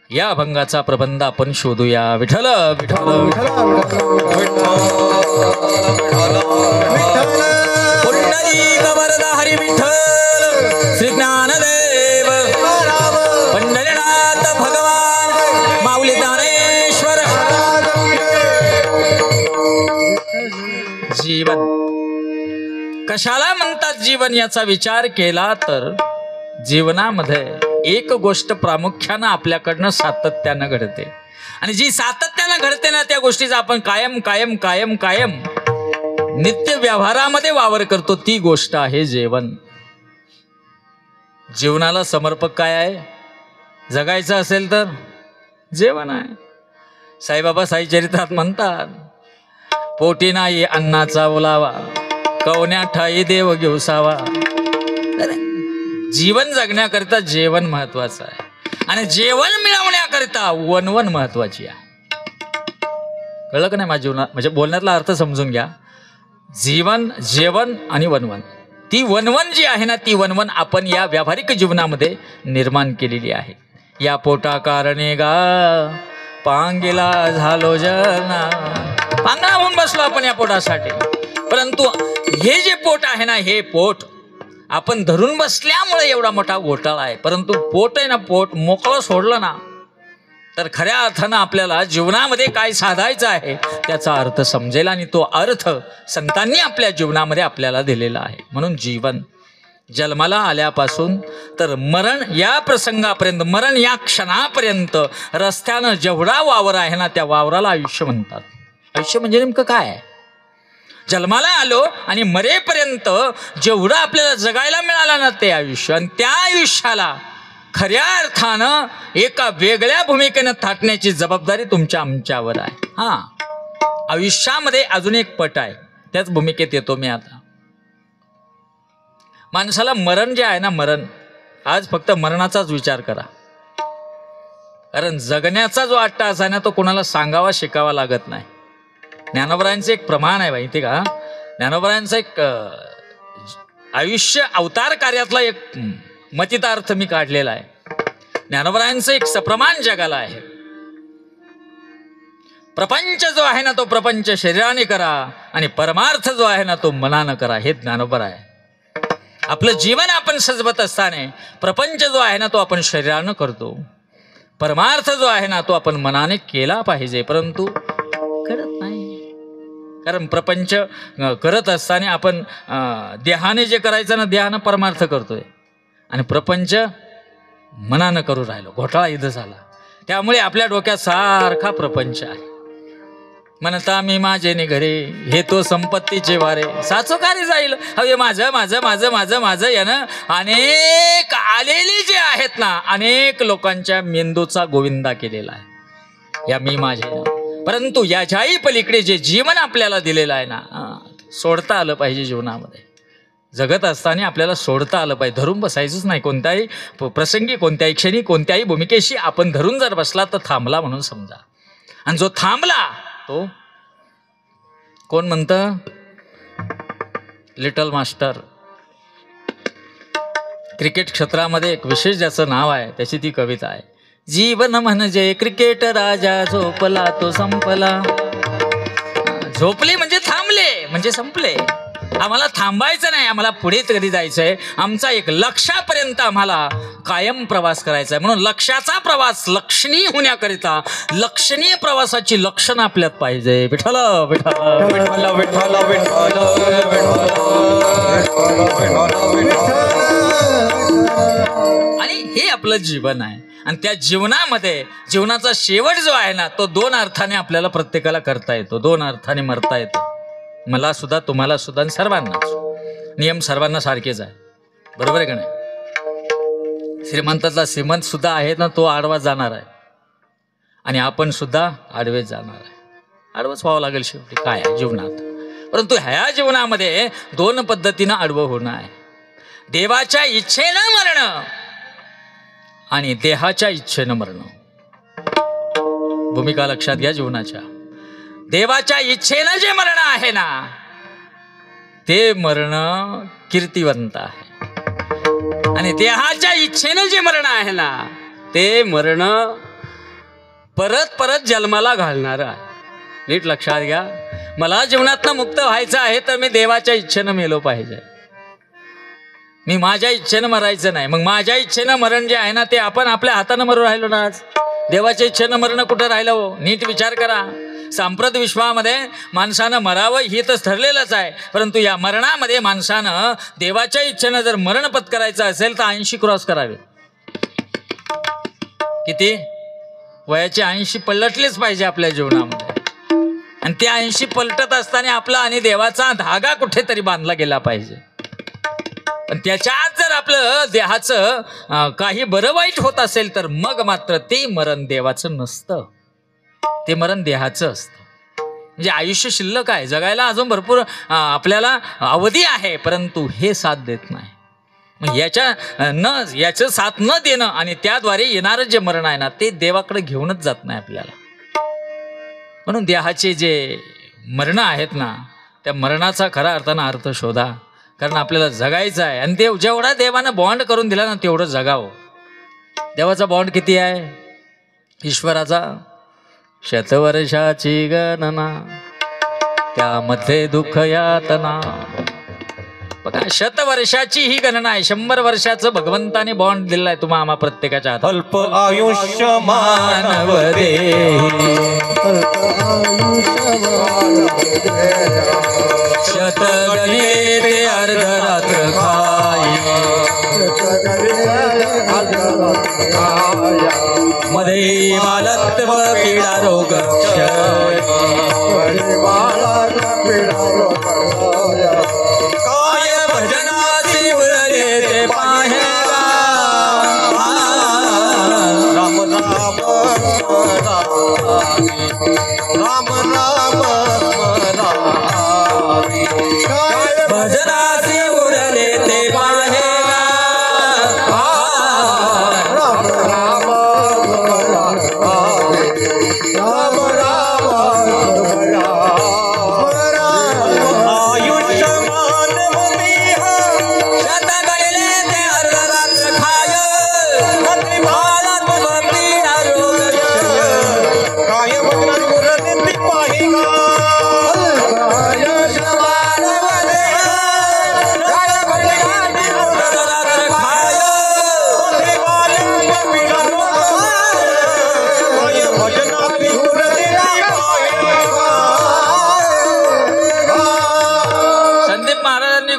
या अभंगाचा प्रबंध आपण शोधूया. विठ्ठल विठ्ठल पुंडलिक वरदा हरी विठ्ठल श्री ज्ञानदेव पंढरीनाथ भगवान माऊली ज्ञानेश्वर. जीवन कशाला म्हणतात जीवन याचा विचार केला तर जीवनामध्ये एक गोष्ट प्रामुख्यानं आपल्याकडनं सातत्यानं घडते. आणि जी सातत्यानं घडते ना त्या गोष्टीचा आपण कायम कायम कायम कायम नित्य व्यवहारामध्ये वावर करतो. ती गोष्ट आहे जेवण. जीवनाला समर्पक काय आहे? जगायचं असेल तर जेवण आहे. साईबाबा साईचरित्रात म्हणतात, पोटी नाही अन्नाचा ओलावा, कवन्या ठाई देव घेऊसावा. जीवन जगण्याकरिता जेवण महत्वाचं आहे आणि जेवण मिळवण्याकरिता वनवन महत्वाची आहे. कळलं का नाही माझ्या जीवनात? म्हणजे बोलण्यातला अर्थ समजून घ्या. जीवन, जेवण आणि वनवन, ती वनवन जी आहे ना ती वनवन आपण या व्यावहारिक जीवनामध्ये निर्माण केलेली आहे. या पोटा कारणे गा पांगीला झालो जना. पांगळा होऊन बसलो आपण या पोटासाठी. परंतु हे जे पोट आहे ना हे पोट आपण धरून बसल्यामुळे एवढा मोठा घोटाळा आहे. परंतु पोट आहे ना, पोट मोकळं सोडलं ना तर खऱ्या अर्थानं आपल्याला जीवनामध्ये काय साधायचं आहे त्याचा अर्थ समजेल. आणि तो अर्थ संतांनी आपल्या जीवनामध्ये आपल्याला दिलेला आहे. म्हणून जीवन जन्माला आल्यापासून तर मरण या प्रसंगापर्यंत, मरण या क्षणापर्यंत रस्त्यानं जेवढा वावर आहे ना त्या वावराला आयुष्य म्हणतात. आयुष्य म्हणजे नेमकं काय आहे? जन्माला आलो आणि मरेपर्यंत जेवढं आपल्याला जगायला मिळालं ना ते आयुष्य. आणि त्या आयुष्याला खऱ्या अर्थानं एका वेगळ्या भूमिकेनं थाटण्याची जबाबदारी तुमच्या आमच्यावर आहे. हां, आयुष्यामध्ये अजून एक पट आहे, त्याच भूमिकेत येतो मी आता. माणसाला मरण जे आहे ना, मरण, आज फक्त मरणाचाच विचार करा. कारण जगण्याचा जो अट्टाहास आहे ना, तो कोणाला सांगावा शिकावा लागत नाही. ज्ञानोबरायांचं एक प्रमाण आहे माहिती का, ज्ञानोबरायांचं एक आयुष्य अवतार कार्यातला एक मतितार्थ मी काढलेला आहे. ज्ञानोबरायांचं एक सप्रमाण जगाला आहे. प्रपंच जो आहे ना, तो प्रपंच शरीराने करा आणि परमार्थ जो आहे ना, तो मनानं करा. हे ज्ञानोबर आहे. आपलं जीवन आपण सजवत असताना प्रपंच जो आहे ना, तो आपण शरीरानं करतो. परमार्थ जो आहे ना, तो आपण मनाने केला पाहिजे, परंतु करत नाही. कारण प्रपंच करत असताना आपण देहाने जे करायचं ना, देहानं परमार्थ करतोय आणि प्रपंच मनानं करू राहिलो. घोटाळा इथं झाला. त्यामुळे आपल्या डोक्यात सारखा प्रपंच आहे. म्हणता मी माझे नि घरे, हे तो संपत्तीचे वारे, साचो कार्य जाईल. हवे माझं माझं माझं माझं माझं यानं अनेक आलेली जे आहेत ना, अनेक लोकांच्या मेंदूचा गोविंदा केलेला आहे या मी माझे. परंतु याच्याही पलीकडे जे जीवन आपल्याला दिलेलं आहे ना, सोडता आलं पाहिजे. जीवनामध्ये जगत असताना आपल्याला सोडता आलं पाहिजे. धरून बसायचंच नाही. कोणत्याही प्रसंगी, कोणत्याही क्षणी, कोणत्याही भूमिकेशी आपण धरून जर बसला तर थांबला म्हणून समजा. आणि जो थांबला तो कोण म्हणतं? Little master. क्रिकेट क्षेत्रामध्ये एक विशेष ज्याचं नाव आहे, त्याची ती कविता आहे. जीवन म्हणजे क्रिकेट राजा, झोपला तो संपला. झोपले म्हणजे थांबले, म्हणजे संपले. आम्हाला थांबायचं नाही, आम्हाला पुढे कधी जायचंय. आमचा एक लक्षापर्यंत आम्हाला कायम प्रवास करायचा आहे. म्हणून लक्षाचा प्रवास लक्षणीय होण्याकरिता लक्षणीय प्रवासाची लक्षणं आपल्यात पाहिजे. विठ्ठल विठ्ठल विठ्ठल विठ्ठल विठ्ठल. आणि हे आपलं जीवन आहे. आणि त्या जीवनामध्ये जीवनाचा शेवट जो आहे ना, तो दोन अर्थाने आपल्याला प्रत्येकाला करता येतो. दोन अर्थाने मरता येतो. मला सुद्धा, तुम्हाला सुद्धा, आणि सर्वांनाच. नियम सर्वांना सारखेच आहे. बरोबर आहे का नाही? श्रीमंतातला श्रीमंत सुद्धा आहे ना, तो आडवा जाणार आहे आणि आपण सुद्धा आडवेच जाणार आहे. आडवंच व्हावं लागेल शेवटी. काय आहे जीवनात. परंतु ह्या जीवनामध्ये दोन पद्धतीनं आडवं होणं आहे. देवाच्या इच्छेनं मरणं आणि देहाच्या इच्छेनं मरणं. भूमिका लक्षात घ्या जीवनाच्या. देवाच्या इच्छेनं जे मरण आहे ना, ते मरण कीर्तिवंत आहे. आणि देहाच्या इच्छेनं जे मरण आहे ना, ते मरण परत परत जन्माला घालणार आहे. नीट लक्षात घ्या. मला जीवनातनं मुक्त व्हायचं आहे तर मी देवाच्या इच्छेनं मेलो पाहिजे. मी माझ्या इच्छेनं मरायचं नाही. मग माझ्या इच्छेनं मरण जे आहे ना, ते आपण आपल्या हातानं मरू राहिलो ना. आज देवाच्या इच्छेनं मरण कुठं राहिलं हो? नीट विचार करा. सांप्रत विश्वामध्ये माणसानं मरावं ही तर ठरलेलंच आहे. परंतु या मरणामध्ये माणसानं देवाच्या इच्छेनं जर मरण पत्करायचं असेल तर 80 क्रॉस करावे. किती? वयाचे 80 पलटलेच पाहिजे आपल्या जीवनामध्ये. आणि ते 80 पलटत असताना आपला आणि देवाचा धागा कुठेतरी बांधला गेला पाहिजे. पण त्याच्यात जर आपलं देहाचं काही बरं वाईट होत असेल तर मग मात्र ते मरण देवाचं नसतं, ते मरण देहाचं असतं. म्हणजे आयुष्य शिल्लक आहे, जगायला अजून भरपूर आपल्याला अवधी आहे, परंतु हे साथ देत नाही. मग याचं साथ न देणं आणि त्याद्वारे येणारं जे मरण आहे ना, ते देवाकडे घेऊनच जात नाही आपल्याला. म्हणून देहाचे जे मरण आहेत ना, त्या मरणाचा खरा अर्थानं अर्थ शोधा. कारण आपल्याला जगायचं आहे आणि ते जेवढा देवानं बॉन्ड करून दिला ना, तेवढं जगावं. देवाचा बॉन्ड किती आहे? ईश्वराचा 100 वर्षाची गणना, त्यामध्ये दुःख यातना. बघा, 100 वर्षाची ही गणना आहे. 100 वर्षाचं भगवंताने बॉन्ड दिलेला आहे तुम्हा आम्हा प्रत्येकाच्या हातात. अल्प आयुष्य मानव शत गणे ते अर्धरात्र खाई, मध्ये बालत्व पीडा रोग काय भजनाची उरले ते पाहे. राम राम राम राम भजनाची उरले ते पाहे.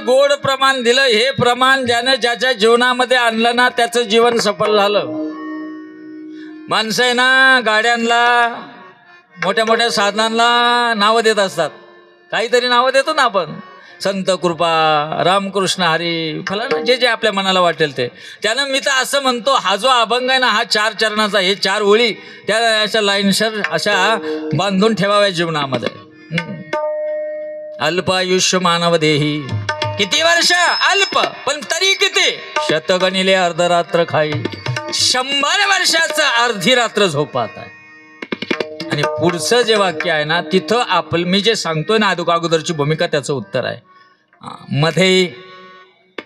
गोड प्रमाण दिलं. हे प्रमाण ज्यानं ज्याच्या जीवनामध्ये आणलं ना त्याचं जीवन सफल झालं. माणसं आहे ना गाड्यांना मोठ्या मोठ्या साधनांना नावं देत असतात. काहीतरी नावं देतो ना आपण, संत कृपा, रामकृष्ण हरी, फलाना जे जे आपल्या मनाला वाटेल ते. त्यानं मी तर असं म्हणतो, हा जो अभंग आहे ना हा 4 चरणाचा, हे 4 ओळी त्या अशा लाईनशर अशा बांधून ठेवाव्या जीवनामध्ये. अल्पायुष्य मानव देही. किती वर्ष? अल्प, पण तरी किती? शतगणिले अर्धरात्र खाई. 100 वर्षाचं अर्धी रात्र झोपात आहे. आणि पुढचं जे वाक्य आहे ना तिथं मी जे सांगतोय ना अगोदरची भूमिका त्याचं उत्तर आहे. मध्ये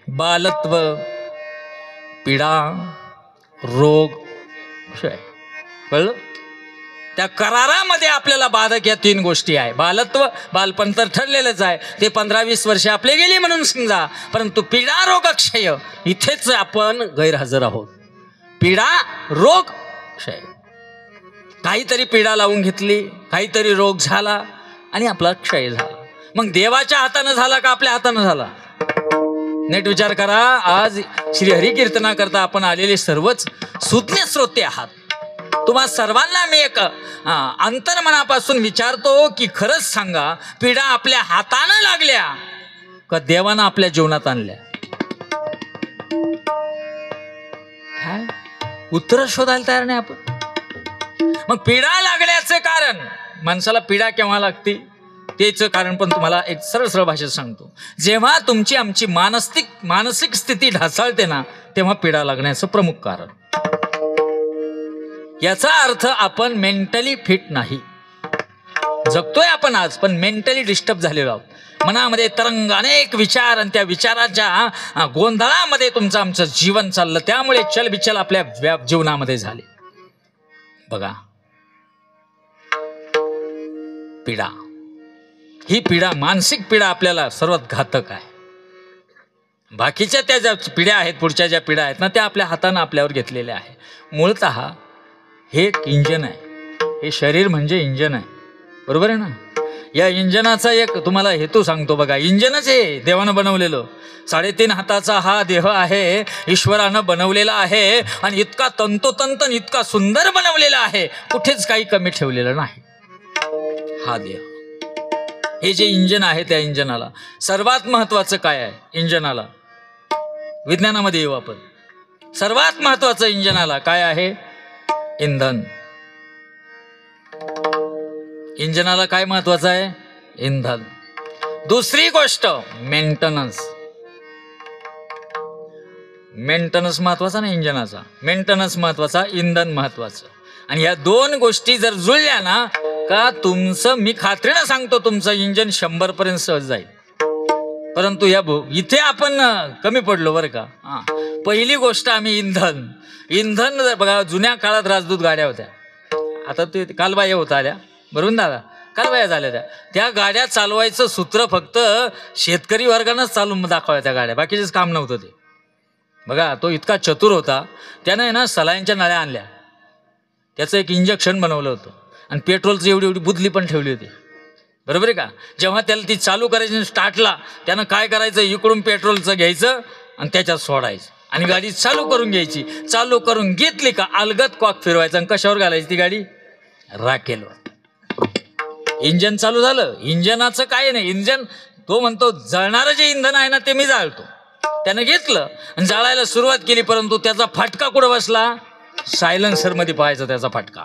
बालत्व, पीडा, रोग, कळलं? त्या करारामध्ये आपल्याला बाधक या 3 गोष्टी आहे. बालत्व, बालपण तर ठरलेलंच आहे, ते 15-20 वर्ष आपले गेली म्हणून समजा. परंतु पीडा, रोग, क्षय इथेच आपण गैरहजर आहोत. पीडा, रोग, क्षय. काहीतरी पीडा लावून घेतली, काहीतरी रोग झाला आणि आपला क्षय झाला. मग देवाच्या हातानं झाला का आपल्या हातानं झाला? नीट विचार करा. आज श्रीहरी कीर्तना करता आपण आलेले सर्वच सुज्ञ श्रोते आहात. तुम्हा सर्वांना मी एक अंतर्मनापासून विचारतो की खरंच सांगा, पीडा आपल्या हातानं लागल्या का देवानं आपल्या जीवनात आणल्या? काय उत्तर शोधायला तयार नाही आपण. मग पीडा लागण्याचं कारण, माणसाला पीडा केव्हा लागते त्याचं कारण पण तुम्हाला एक सरळ भाषेत सांगतो. जेव्हा तुमची आमची मानसिक स्थिती ढासळते ना तेव्हा पीडा लागण्याचं प्रमुख कारण. याचा अर्थ आपण मेंटली फिट नाही. जगतोय आपण आज पण मेंटली डिस्टर्ब झालेलो आहोत. मनामध्ये तरंग, अनेक विचार आणि त्या विचाराच्या गोंधळामध्ये तुमचं आमचं जीवन चाललं. त्यामुळे चलबिचल आपल्या जीवनामध्ये झाले. बघा, पीडा, ही पीडा, मानसिक पीडा आपल्याला सर्वात घातक आहे. बाकीच्या त्या ज्या पिढ्या आहेत, पुढच्या ज्या पिढ्या आहेत ना त्या आपल्या हातानं आपल्यावर घेतलेल्या आहे. मूळतः हे एक इंजन आहे. हे शरीर म्हणजे इंजन आहे, बरोबर आहे ना? या इंजनाचा एक तुम्हाला हेतू सांगतो बघा. इंजनच हे देवानं बनवलेलं. 3.5 हाताचा हा देह आहे, ईश्वरानं बनवलेला आहे. आणि इतका तंतोतंत, इतका सुंदर बनवलेला आहे, कुठेच काही कमी ठेवलेलं नाही. हा देह, हे जे इंजन आहे त्या इंजनाला सर्वात महत्वाचं काय आहे? इंजनाला विज्ञानामध्ये येऊ आपण. सर्वात महत्वाचं इंजनाला काय आहे? इंधन. इंजनाला काय महत्वाचं आहे? इंधन. दुसरी गोष्ट मेंटेनन्स. मेंटेनन्स महत्वाचा ना इंजनाचा, मेंटेनन्स महत्वाचा, इंधन महत्वाचं. आणि ह्या 2 गोष्टी जर जुळल्या ना का तुमचं, मी खात्रीनं सांगतो, तुमचं इंजन 100 पर्यंत सहज जाईल. परंतु इथे आपण कमी पडलो बरं का. पहिली गोष्ट आम्ही इंधन बघा. जुन्या काळात राजदूत गाड्या होत्या, आता ते कालबाह्य होत आल्या, बरोबर दादा? कालबाह्य झाल्या त्या गाड्या चालवायचं सूत्र फक्त शेतकरी वर्गानंच चालून दाखवायच्या त्या गाड्या, बाकीचेच काम नव्हतं ते. बघा, तो इतका चतुर होता, त्यानं आहे ना सलाईनच्या नळ्या आणल्या, त्याचं एक इंजेक्शन बनवलं होतं आणि पेट्रोलची एवढी बुदली पण ठेवली होती, बरोबर आहे का? जेव्हा त्याला ती चालू करायची स्टार्टला, त्यानं काय करायचं, इकडून पेट्रोलचं घ्यायचं आणि त्याच्यात सोडायचं आणि गाडी चालू करून घ्यायची. चालू करून घेतली का अलगद कॉक फिरवायचं आणि कशावर घालायची ती गाडी? राखेलवर. इंजन चालू झालं. इंजनाचं काय नाही, इंजन तो म्हणतो जळणारं जे इंधन आहे ना ते मी जाळतो. त्यानं घेतलं आणि जाळायला सुरुवात केली, परंतु त्याचा फटका कुठं बसला? सायलेन्सर मध्ये पाहायचा त्याचा फटका.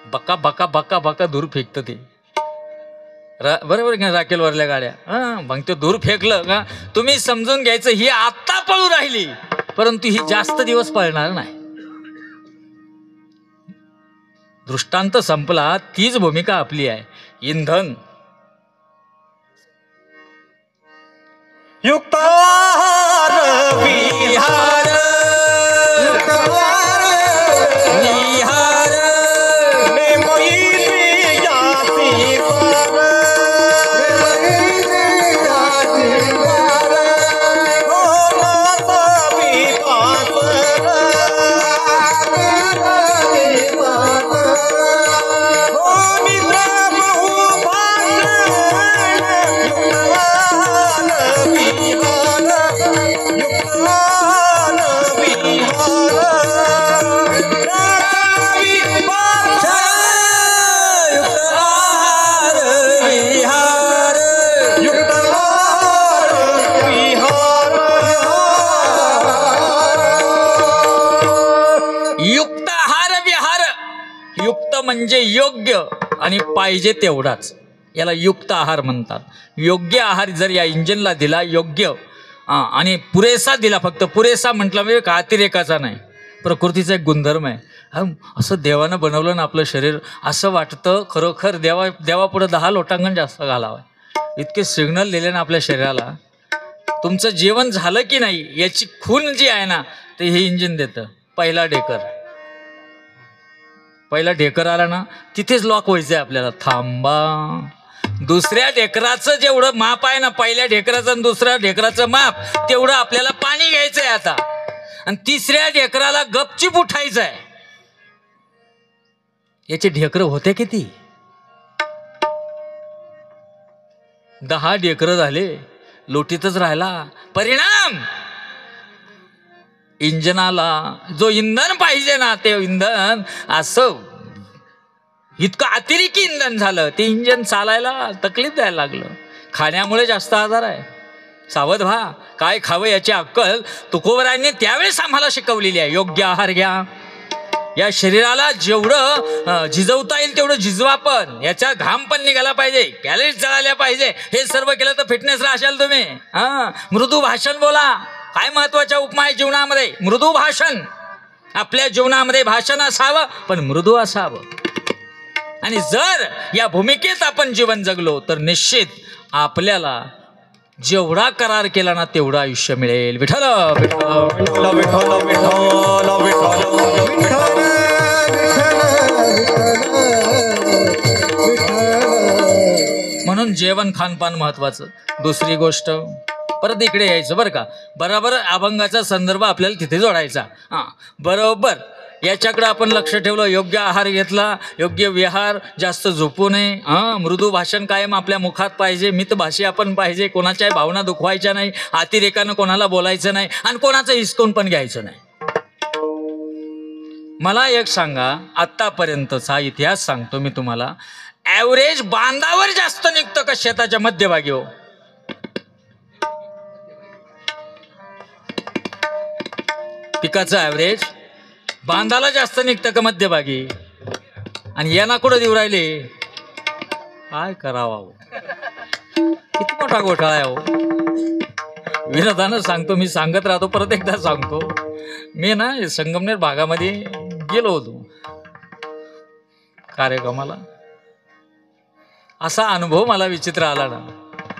बक्का बक्का बक्का बक्का दूर फेकतं ते, बरोबर का? राखेलवरल्या गाड्या. मग ते दूर फेकलं का तुम्ही समजून घ्यायचं ही आत्ता पळू राहिली, परंतु ही जास्त दिवस पळणार नाही. दृष्टांत संपला. तीच भूमिका आपली आहे. इंधन युक्ताहार विहार म्हणजे योग्य आणि पाहिजे तेवढाच, याला युक्त आहार म्हणतात. योग्य आहार जर या इंजिनला दिला, योग्य आणि पुरेसा दिला, फक्त पुरेसा म्हटलं म्हणजे का अतिरेकाचा नाही, प्रकृतीचा एक गुणधर्म आहे. असं देवानं बनवलं ना आपलं शरीर, असं वाटतं खरोखर देवापुढं 10 लोटांगण जास्त घालावं. इतके सिग्नल दिले ना आपल्या शरीराला. तुमचं जेवण झालं की नाही याची खून जी आहे ना, ते हे इंजिन देतं. पहिला ढेकर आला ना, तिथेच लॉक व्हायचं आहे आपल्याला. थांबा, दुसऱ्या ढेकराचं जेवढं माप आहे ना, पहिल्या ढेकराचं आणि दुसऱ्या ढेकराचं माप तेवढं आपल्याला पाणी घ्यायचं आहे आता, आणि तिसऱ्या ढेकराला गपचीप उठायचं आहे. याचे ढेकर होते किती? 10 ढेकर झाले, लोटीतच राहिला. परिणाम, इंजनाला जो इंधन पाहिजे ना, ते इंधन असं इतकं अतिरेकी इंधन झालं, ते इंजन चालायला तकलीफ द्यायला लागलं. खाण्यामुळे जास्त आजार आहे. सावध व्हा. काय खावं याची अक्कल तुकोबरायांनी त्यावेळेस आम्हाला शिकवलेली आहे. योग्य आहार घ्या. या शरीराला जेवढं झिजवता येईल तेवढं झिजवा, पण याचा घाम पण निघाला पाहिजे, कॅलरीज जळाल्या पाहिजे. हे सर्व केलं तर फिटनेस राहशाल तुम्ही. मृदू भाषण बोला. काय महत्वाचा उपमा आहे जीवनामध्ये? मृदू भाषण. आपल्या जीवनामध्ये भाषण असावं, पण मृदू असावं. आणि जर या भूमिकेत आपण जीवन जगलो तर निश्चित आपल्याला जेवढा करार केला ना तेवढं आयुष्य मिळेल. विठ्ठल विठ्ठल विठ्ठल विठ्ठल. म्हणून जेवण खानपान महत्वाचं. दुसरी गोष्ट, परत इकडे यायचं बरं का, बरोबर अभंगाचा संदर्भ आपल्याला तिथे जोडायचा. बरोबर याच्याकडे आपण लक्ष ठेवलं. योग्य आहार घेतला, योग्य विहार, जास्त झोपू नये. मृदू भाषण कायम आपल्या मुखात पाहिजे. मितभाषी आपण पाहिजे. कोणाच्याही भावना दुखवायच्या नाही, अतिरेकानं कोणाला बोलायचं नाही, आणि कोणाचं हिसकून पण घ्यायचं नाही. मला एक सांगा, आत्तापर्यंतचा इतिहास सांगतो मी तुम्हाला. ॲव्हरेज बांधावर जास्त निघतं का शेताच्या मध्यभागी? हो, पिकाचं ॲव्हरेज बांधाला जास्त निघतं का मध्यभागी? आणि यांना कुठं देऊ राहिले? काय करावं? किती मोठा घोटाळा आहे हो. विनोदानं सांगतो, मी सांगत राहतो, परत एकदा सांगतो. मी ना संगमनेर भागामध्ये गेलो होतो कार्यक्रमाला. असा अनुभव मला विचित्र आला ना,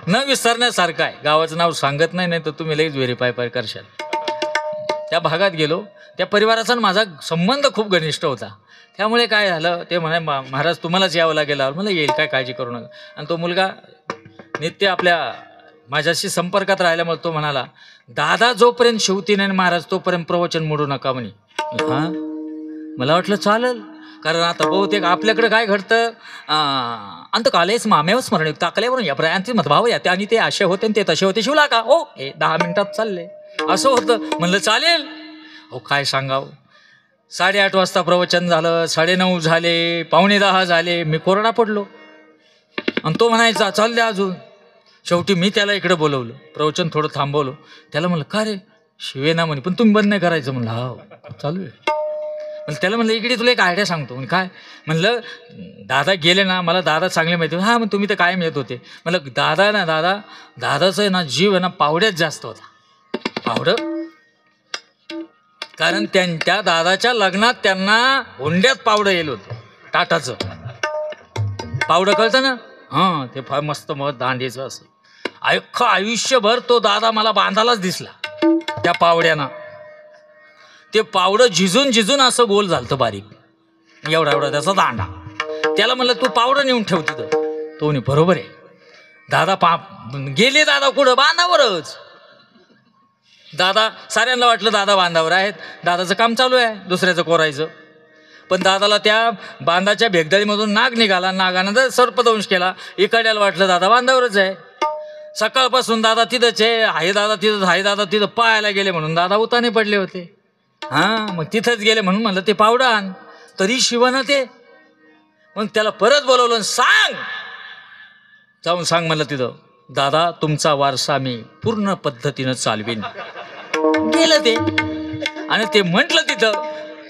न विसरण्यासारखा आहे. गावाचं नाव सांगत नाही, नाही तर तुम्ही लगेच व्हेरीफाय करशाल. त्या भागात गेलो. त्या परिवाराचा माझा संबंध खूप घनिष्ठ होता. त्यामुळे काय झालं, ते म्हणे महाराज तुम्हालाच यावं लागेल. मला येईल, काय काळजी करू नका. आणि तो मुलगा नित्य माझ्याशी संपर्कात राहिल्यामुळे तो म्हणाला, दादा जोपर्यंत शिवती नाही महाराज तोपर्यंत प्रवचन मोडू नका म्हणे. मला वाटलं चालेल, कारण आता बहुतेक आपल्याकडे काय घडतं, अंतकालेच मामेव स्मरण ताकल्यावरून या प्रयांचे मतभाव या, आणि ते असे होते ते तसे होते. शिवला का? हो, 10 मिनिटात चालले. असं होतं. म्हणलं चालेल. हो, काय सांगावं. 8:30 वाजता प्रवचन झालं, 9:30 झाले, 9:45 झाले. मी कोरडा पडलो. आणि तो म्हणायचा चाल द्या अजून. शेवटी मी त्याला इकडे बोलवलं, प्रवचन थोडं थांबवलं. त्याला म्हणलं का रे शिवेना म्हणे, पण तुम्ही बंद नाही करायचं. म्हणलं हा चालू आहे. म्हणलं त्याला म्हणलं इकडे तुला एक आयडिया सांगतो. म्हणजे काय? म्हणलं दादा गेले ना, मला दादा चांगले माहिती. हां, मग तुम्ही तर कायम येत होते. म्हणलं दादाचं आहे ना जीव आहे ना पावड्यात जास्त होता. पावडं, कारण त्या दादाच्या लग्नात त्यांना हुंड्यात पावडं येलं होतं, टाटाचं पावडं, कळतं ना? ते फार मस्त दांडीचं असं. अख्खं आयुष्यभर तो दादा मला बांधालाच दिसला त्या पावड्यानं. ते पावडं झिजून असं गोल झालं बारीक, एवढा त्याचा दांडा. त्याला म्हणलं तू पावडं नेऊन ठेव तिथं. तो म्हणे बरोबर आहे. दादा गेले दादा कुठं? बांधावरच. दादा, साऱ्यांना वाटलं दादा बांधावर आहेत, दादाचं काम चालू आहे दुसऱ्याचं कोरायचं. पण दादाला त्या बांधाच्या भेगदाळीमधून नाग निघाला. नागानं जर सर्पदंश केला. इकड्याला वाटलं दादा बांधावरच आहे. सकाळपासून दादा तिथंच आहे, दादा तिथं पाहायला गेले म्हणून दादा उताने पडले होते. मग तिथंच गेले म्हणून म्हणलं ते पावडं आण. तरी शिवनं ते. मग त्याला परत बोलवलं, जाऊन सांग म्हणलं तिथं, दादा तुमचा वारसा मी पूर्ण पद्धतीनं चालवीन. गेलं ते आणि ते म्हटलं तिथं.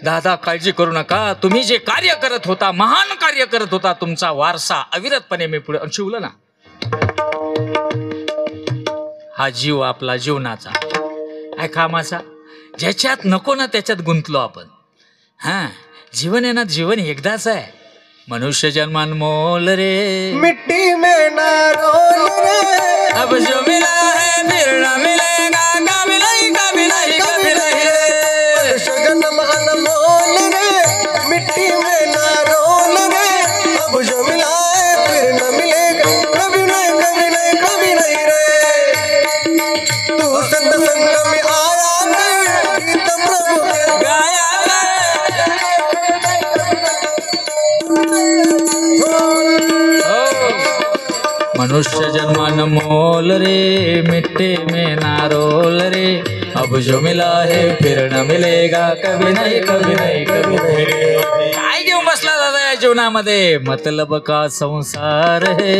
दादा काळजी करू नका, तुम्ही जे कार्य करत होता, महान कार्य करत होता, तुमचा वारसा अविरतपणे मी पुढे शिवलं ना. हा जीव आपला जीवनाचा काय कामाचा, ज्याच्यात नको ना त्याच्यात गुंतलो आपण. हा जीवन आहे ना, जीवन एकदाच आहे. मनुष्य जन्मान मोल रे, मिट्टी में ना रोल रे, अब जो मिला है फिर ना मिलेगा, कभी नहीं कभी नहीं कभी नहीं रे. जन्म अनमोल रे, मिट्टी में ना रोल रे, अब जो मिला है फिर न मिलेगा, कभी नहीं कभी नहीं कभी नहीं रे. तू संत संग में आया कर, गीत प्रभु के गाया मनुष्य जन्मान मोल रे, मिट्टी में ना रोल रे, अब जो मिला है फिर न मिलेगा, कभी नहीं कभी नहीं कभी नहीं रे. काय घेऊन बसला दादा या जीवनामध्ये, मतलब का संसार है,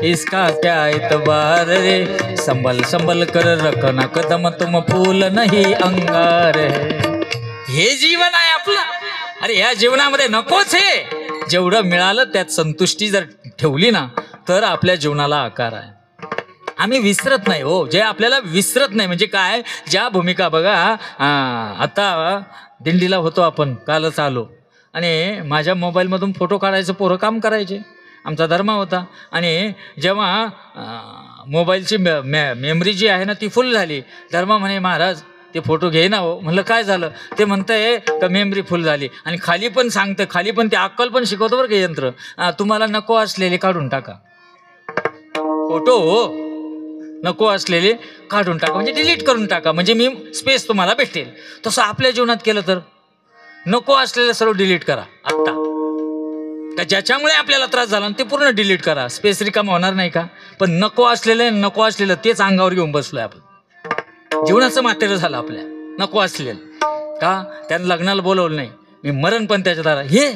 इसका क्या इतबार रे, संभल संभल कर रखना कदम, तुम फूल नहीं अंगार है. हे जीवन आहे आपलं. अरे या जीवनामध्ये नकोच हे, जेवढं मिळालं त्यात संतुष्टी जर ठेवली ना तर आपल्या जीवनाला आकार आहे. आम्ही विसरत नाही हो, जे आपल्याला विसरत नाही म्हणजे काय, ज्या भूमिका बघा. आता दिंडीला होतो आपण, कालच आलो आणि माझ्या मोबाईलमधून फोटो काढायचं पोरं काम करायचे, आमचा धर्म होता. आणि जेव्हा मोबाईलची मेमरी जी आहे ना ती फुल झाली, धर्म म्हणे महाराज ते फोटो घे ना हो. म्हणलं काय झालं, ते म्हणतंय का मेमरी फुल झाली. आणि खाली पण सांगतं, खाली पण ते अक्कल पण शिकवतो बरं का यंत्र, तुम्हाला नको असलेले काढून टाका फोटो, नको असलेले काढून टाका म्हणजे डिलीट करून टाका, म्हणजे मी स्पेस तुम्हाला भेटेल. तसं आपल्या जीवनात केलं तर नको असलेलं सर्व डिलीट करा आत्ता, का ज्याच्यामुळे आपल्याला त्रास झाला ते पूर्ण डिलीट करा, स्पेस रिकामा होणार नाही का. पण नको असलेलं तेच अंगावर घेऊन बसलोय आपण. जीवनाचं मातेर झालं आपल्या नको असलेलं, का त्यानं लग्नाला बोलवलं नाही, मी मरण पण त्याच्या दारात हे.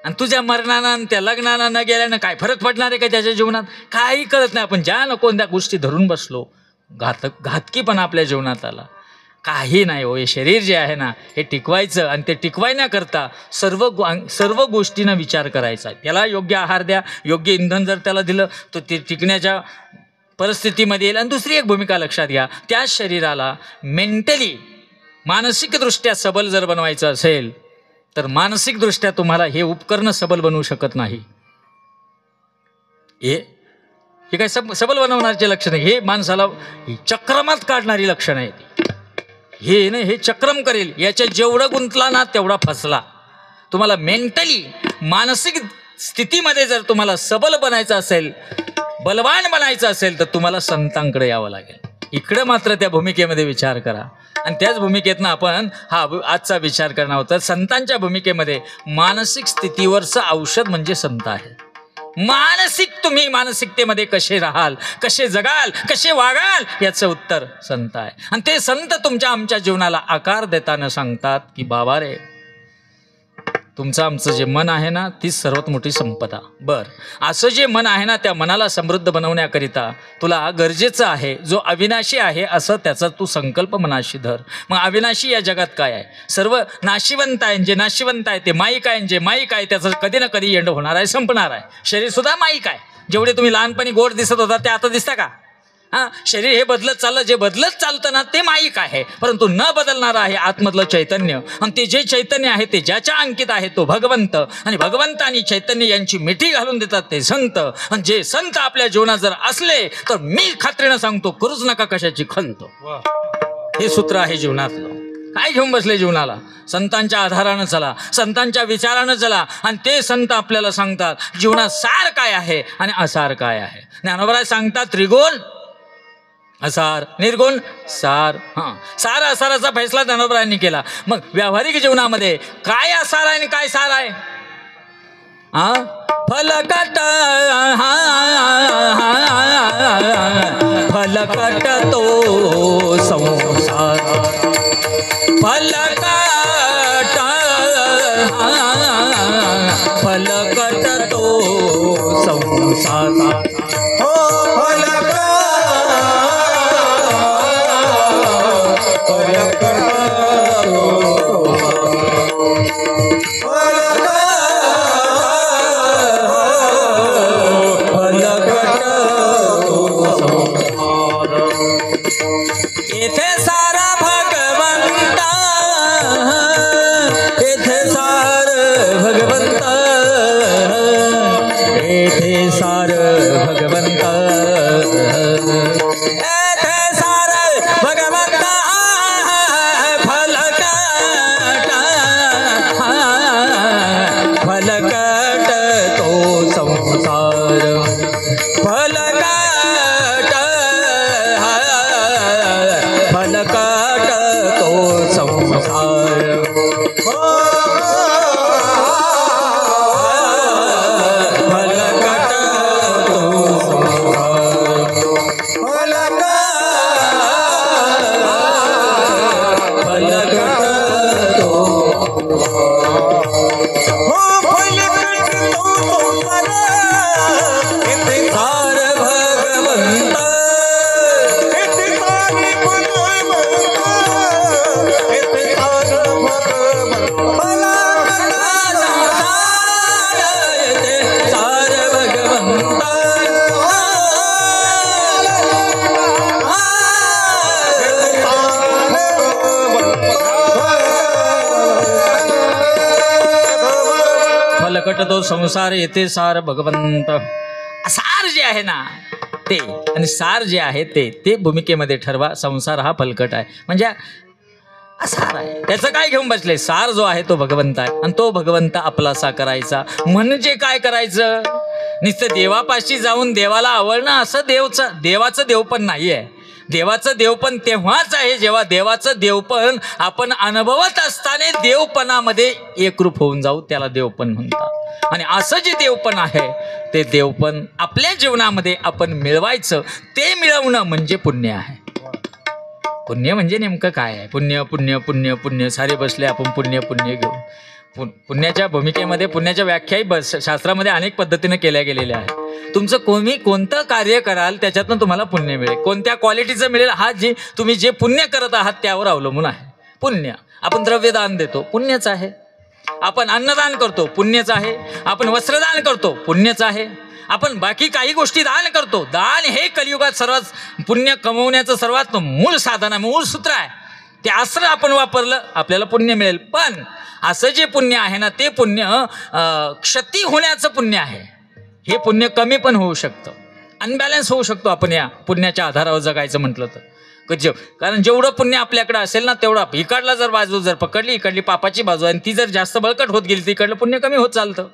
आणि तुझ्या मरणानं त्या लग्नानं न गेल्यानं काय फरक पडणार आहे का त्याच्या जीवनात, काही कळत नाही. आपण ज्या नको त्या गोष्टी धरून बसलो, घातकी पण आपल्या जीवनात आला. काही नाही हो, हे शरीर जे आहे ना हे टिकवायचं, आणि ते टिकवायण्याकरता सर्व गोष्टींना विचार करायचा. त्याला योग्य आहार द्या, योग्य इंधन जर त्याला दिलं तर ते टिकण्याच्या परिस्थितीमध्ये येईल. आणि दुसरी एक भूमिका लक्षात घ्या, त्या शरीराला मेंटली मानसिकदृष्ट्या सबल जर बनवायचं असेल तर मानसिकदृष्ट्या तुम्हाला हे उपकरण सबल बनवू शकत नाही. हे काय सबल बनवणारचे लक्षण हे माणसाला चक्रमात काढणारी लक्षणं आहेत. हे नाही, हे चक्रम करेल, याच्या जेवढं गुंतला ना तेवढा फसला. तुम्हाला मेंटली मानसिक स्थितीमध्ये जर तुम्हाला सबल बनायचं असेल, बलवान बनायचं असेल तर तुम्हाला संतांकडे यावं लागेल. इकडे मात्र त्या भूमिकेमध्ये विचार करा. आणि त्याच भूमिकेतनं आपण हा आजचा विचार करणार होता. संतांच्या भूमिकेमध्ये मानसिक स्थितीवरचं औषध म्हणजे संत आहे. तुम्ही मानसिकतेमध्ये कसे राहाल, कसे जगाल, कसे वागाल याचं उत्तर संत आहे. आणि ते संत तुमच्या आमच्या जीवनाला आकार देताना सांगतात की बाबा रे, तुमचं आमचं जे मन आहे ना तीच सर्वात मोठी संपदा. असं जे मन आहे ना त्या मनाला समृद्ध बनवण्याकरिता तुला गरजेचं आहे, जो अविनाशी आहे असं त्याचा तू संकल्प मनाशी धर. मग अविनाशी या जगात काय आहे, सर्व नाशिवंत आहे. जे नाशिवंत आहे ते माईक आहे, जे माईक आहे त्याचं कधी ना कधी एंड होणार आहे, संपणार आहे. शरीर सुद्धा माईक आहे. जेवढे तुम्ही लहानपणी गोड दिसत होता ते आता दिसता का. शरीर हे बदलत चाललं, जे बदलत चालतं ना ते माईक आहे, परंतु न बदलणारं आहे आतमधलं चैतन्य. आणि ते जे चैतन्य आहे ते ज्याच्या अंकित आहे तो भगवंत. आणि भगवंत आणि चैतन्य यांची मिठी घालून देतात ते संत. आणि जे संत आपल्या जीवनात जर असले तर मी खात्रीनं सांगतो, करूच नका कशाची खंत. हे सूत्र आहे जीवनातलं. काय घेऊन बसले जीवनाला, संतांच्या आधारानं चला, संतांच्या विचारानं चला. आणि ते संत आपल्याला सांगतात जीवनात सार काय आहे आणि असार काय आहे. ज्ञानोबा सांगतात त्रिगुण असार, निर्गुण सार. सार असाराचा फैसला ज्ञानोबरांनी केला. मग व्यावहारिक जीवनामध्ये काय असार आहे आणि काय सार आहे. फलकट फलकट तो संसार, फलकट फलकट तो संसार. भटतो संसार येते सार भगवंत. सार जे आहे ना ते आणि सार जे आहे ते भूमिकेमध्ये ठरवा. संसार हा फलकट आहे म्हणजे सार आहे, त्याचं काय घेऊन बसले. सार जो आहे तो भगवंत आहे आणि तो भगवंत आपलासा करायचा म्हणजे काय करायचं. नुसतं देवापाशी जाऊन देवाला आवडणं असं देवाचं देवपण नाही आहे. देवाचं देवपण तेव्हाच आहे जेव्हा देवाचं देवपण आपण अनुभवत असताना देवपणामध्ये एकरूप होऊन जाऊ, त्याला देवपण म्हणतात. आणि असं जे देवपण आहे ते देवपण आपल्या जीवनामध्ये आपण मिळवायचं, ते मिळवणं म्हणजे पुण्य आहे. पुण्य म्हणजे नेमकं काय आहे. पुण्य पुण्य पुण्य पुण्य सारे बसले आपण पुण्य पुण्य घेऊन. पुण्याच्या भूमिकेमध्ये पुण्याच्या व्याख्याही शास्त्रामध्ये अनेक पद्धतीने केल्या गेलेल्या आहेत. तुमचं कोणतं कार्य कराल त्याच्यातनं तुम्हाला पुण्य मिळेल. कोणत्या क्वालिटीचं मिळेल हा तुम्ही जे पुण्य करत आहात त्यावर अवलंबून आहे. पुण्य आपण द्रव्यदान देतो पुण्यच आहे, आपण अन्नदान करतो पुण्यच आहे, आपण वस्त्रदान करतो पुण्यच आहे, आपण बाकी काही गोष्टी दान करतो. दान हे कलियुगात सर्वात पुण्य कमवण्याचं सर्वात मूळ साधन आहे, मूळ सूत्र आहे. ते अस्त्र आपण वापरलं आपल्याला पुण्य मिळेल. पण असं जे पुण्य आहे ना ते पुण्य क्षती होण्याचं पुण्य आहे. हे पुण्य कमी पण होऊ शकतं, अनबॅलन्स होऊ शकतो आपण या पुण्याच्या आधारावर जगायचं म्हटलं तर. कारण जेवढं पुण्य आपल्याकडे असेल ना तेवढं इकडला जर बाजू जर पकडली, इकडली पापाची बाजू आहे आणि ती जर जास्त बळकट होत गेली तर इकडलं पुण्य कमी होत चालतं.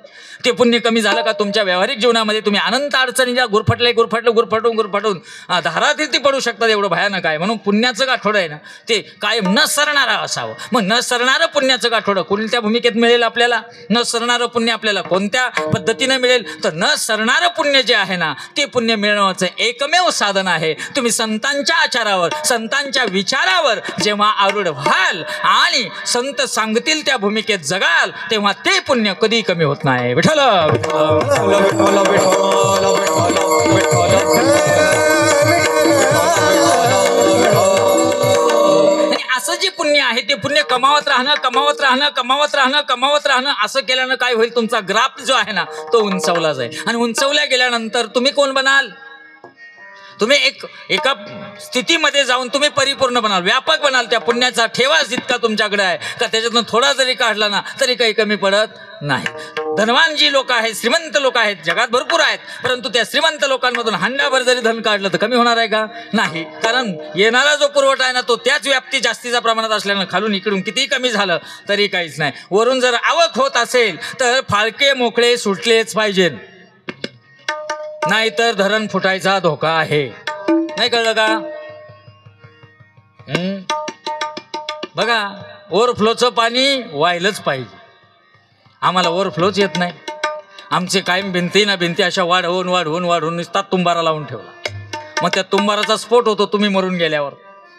ते पुण्य कमी झालं का तुमच्या व्यावहारिक जीवनामध्ये तुम्ही अनंत अडचणीला गुरफटून धारातीर्थी पडू शकतात. एवढं भयानक आहे. म्हणून पुण्याचं गाठोडं आहे ना ते कायम न सरणारं असावं. मग न सरणारं पुण्याचं गाठोडं कोणत्या भूमिकेत मिळेल आपल्याला. न सरणारं पुण्य आपल्याला कोणत्या पद्धतीनं मिळेल तर न सरणारं पुण्य जे आहे ना ते पुण्य मिळवण्याचं एकमेव साधन आहे. तुम्ही संतांच्या आचारावर, संतांच्या विचारावर जेव्हा आरूढ व्हाल आणि संत सांगतील त्या भूमिकेत जगाल तेव्हा ते पुण्य कधी कमी होत नाही. विठ्ठल असं जे पुण्य आहे ते पुण्य कमावत राहणं असं केल्यानं काय होईल. तुमचा ग्राफ जो आहे ना तो उंचावला जाईल आणि उंचावल्या गेल्यानंतर तुम्ही कोण बनाल. तुम्ही एका स्थितीमध्ये जाऊन तुम्ही परिपूर्ण बनाल, व्यापक बनाल. त्या पुण्याचा ठेवा जितका तुमच्याकडे आहे का त्याच्यातून थोडा जरी काढला ना तरी काही कमी पडत नाही. धनवान जी लोक आहेत, श्रीमंत लोक आहेत, जगात भरपूर आहेत, परंतु त्या श्रीमंत लोकांमधून हांडाभर जरी धन काढलं तर कमी होणार आहे का. नाही. कारण येणारा जो पुरवठा आहे ना तो त्याच व्याप्ती जास्तीच्या प्रमाणात असल्यानं खालून इकडून कितीही कमी झालं तरी काहीच नाही. वरून जर आवक होत असेल तर फाळके मोकळे सुटलेच पाहिजे, नाहीतर धरण फुटायचा धोका आहे. नाही कळलं का. बघा ओव्हरफ्लोचं पाणी व्हायलाच पाहिजे. आम्हाला ओव्हरफ्लोच येत नाही. आमचे कायम भिंती ना भिंती अशा वाढवून नुसता तुंबारा लावून ठेवला. मग त्या तुंबाराचा स्फोट होतो तुम्ही मरून गेल्यावर.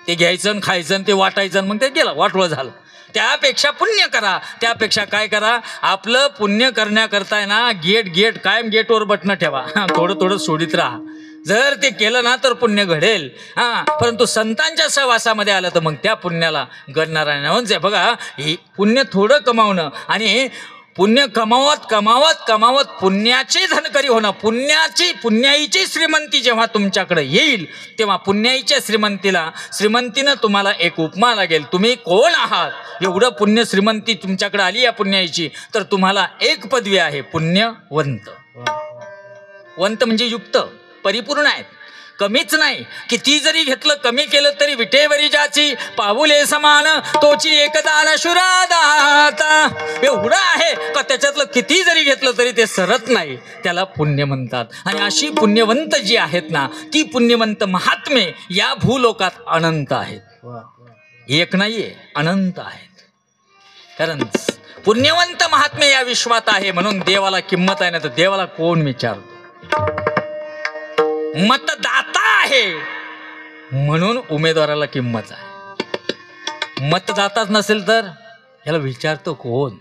ते घ्यायचं आणि खायचं आणि ते वाटायचं मग ते गेलं वाटवं झालं. त्यापेक्षा पुण्य करा. त्यापेक्षा काय करा, आपलं पुण्य करण्याकरता आहे ना गेट कायम गेटवर बटणं ठेवा. थोडं सोडित राहा. जर ते केलं ना तर पुण्य घडेल. परंतु संतांच्या सहवासामध्ये आलं तर मग त्या पुण्याला घडणार आहे. म्हणजे बघा ही पुण्य थोडं कमावणं आणि पुण्य कमावत पुण्याचे धनकरी होणं. पुण्याईची श्रीमंती जेव्हा तुमच्याकडे येईल तेव्हा पुण्याईच्या श्रीमंतीनं तुम्हाला एक उपमा लागेल. तुम्ही कोण आहात. एवढं पुण्य श्रीमंती तुमच्याकडे आली या पुण्याईची तर तुम्हाला एक पदवी आहे, पुण्यवंत. वंत म्हणजे युक्त, परिपूर्ण आहेत, कमीच नाही. किती जरी घेतलं कमी केलं तरी विटेवरी ज्याची पाऊले समान तोची एकदान शुरादाता. एवढं आहे का त्याच्यातलं किती जरी घेतलं तरी ते सरत नाही. त्याला पुण्य म्हणतात. आणि अशी पुण्यवंत जी आहेत ना ती पुण्यवंत महात्मे या भूलोकात अनंत आहेत. एक नाहीये, अनंत आहेत. कारण पुण्यवंत महात्मे या विश्वात आहे म्हणून देवाला किंमत आहे. ना तर देवाला कोण विचारतो. मतदाता आहे म्हणून उमेदवाराला किंमत आहे. मतदाताच नसेल तर ह्याला विचारतो कोण.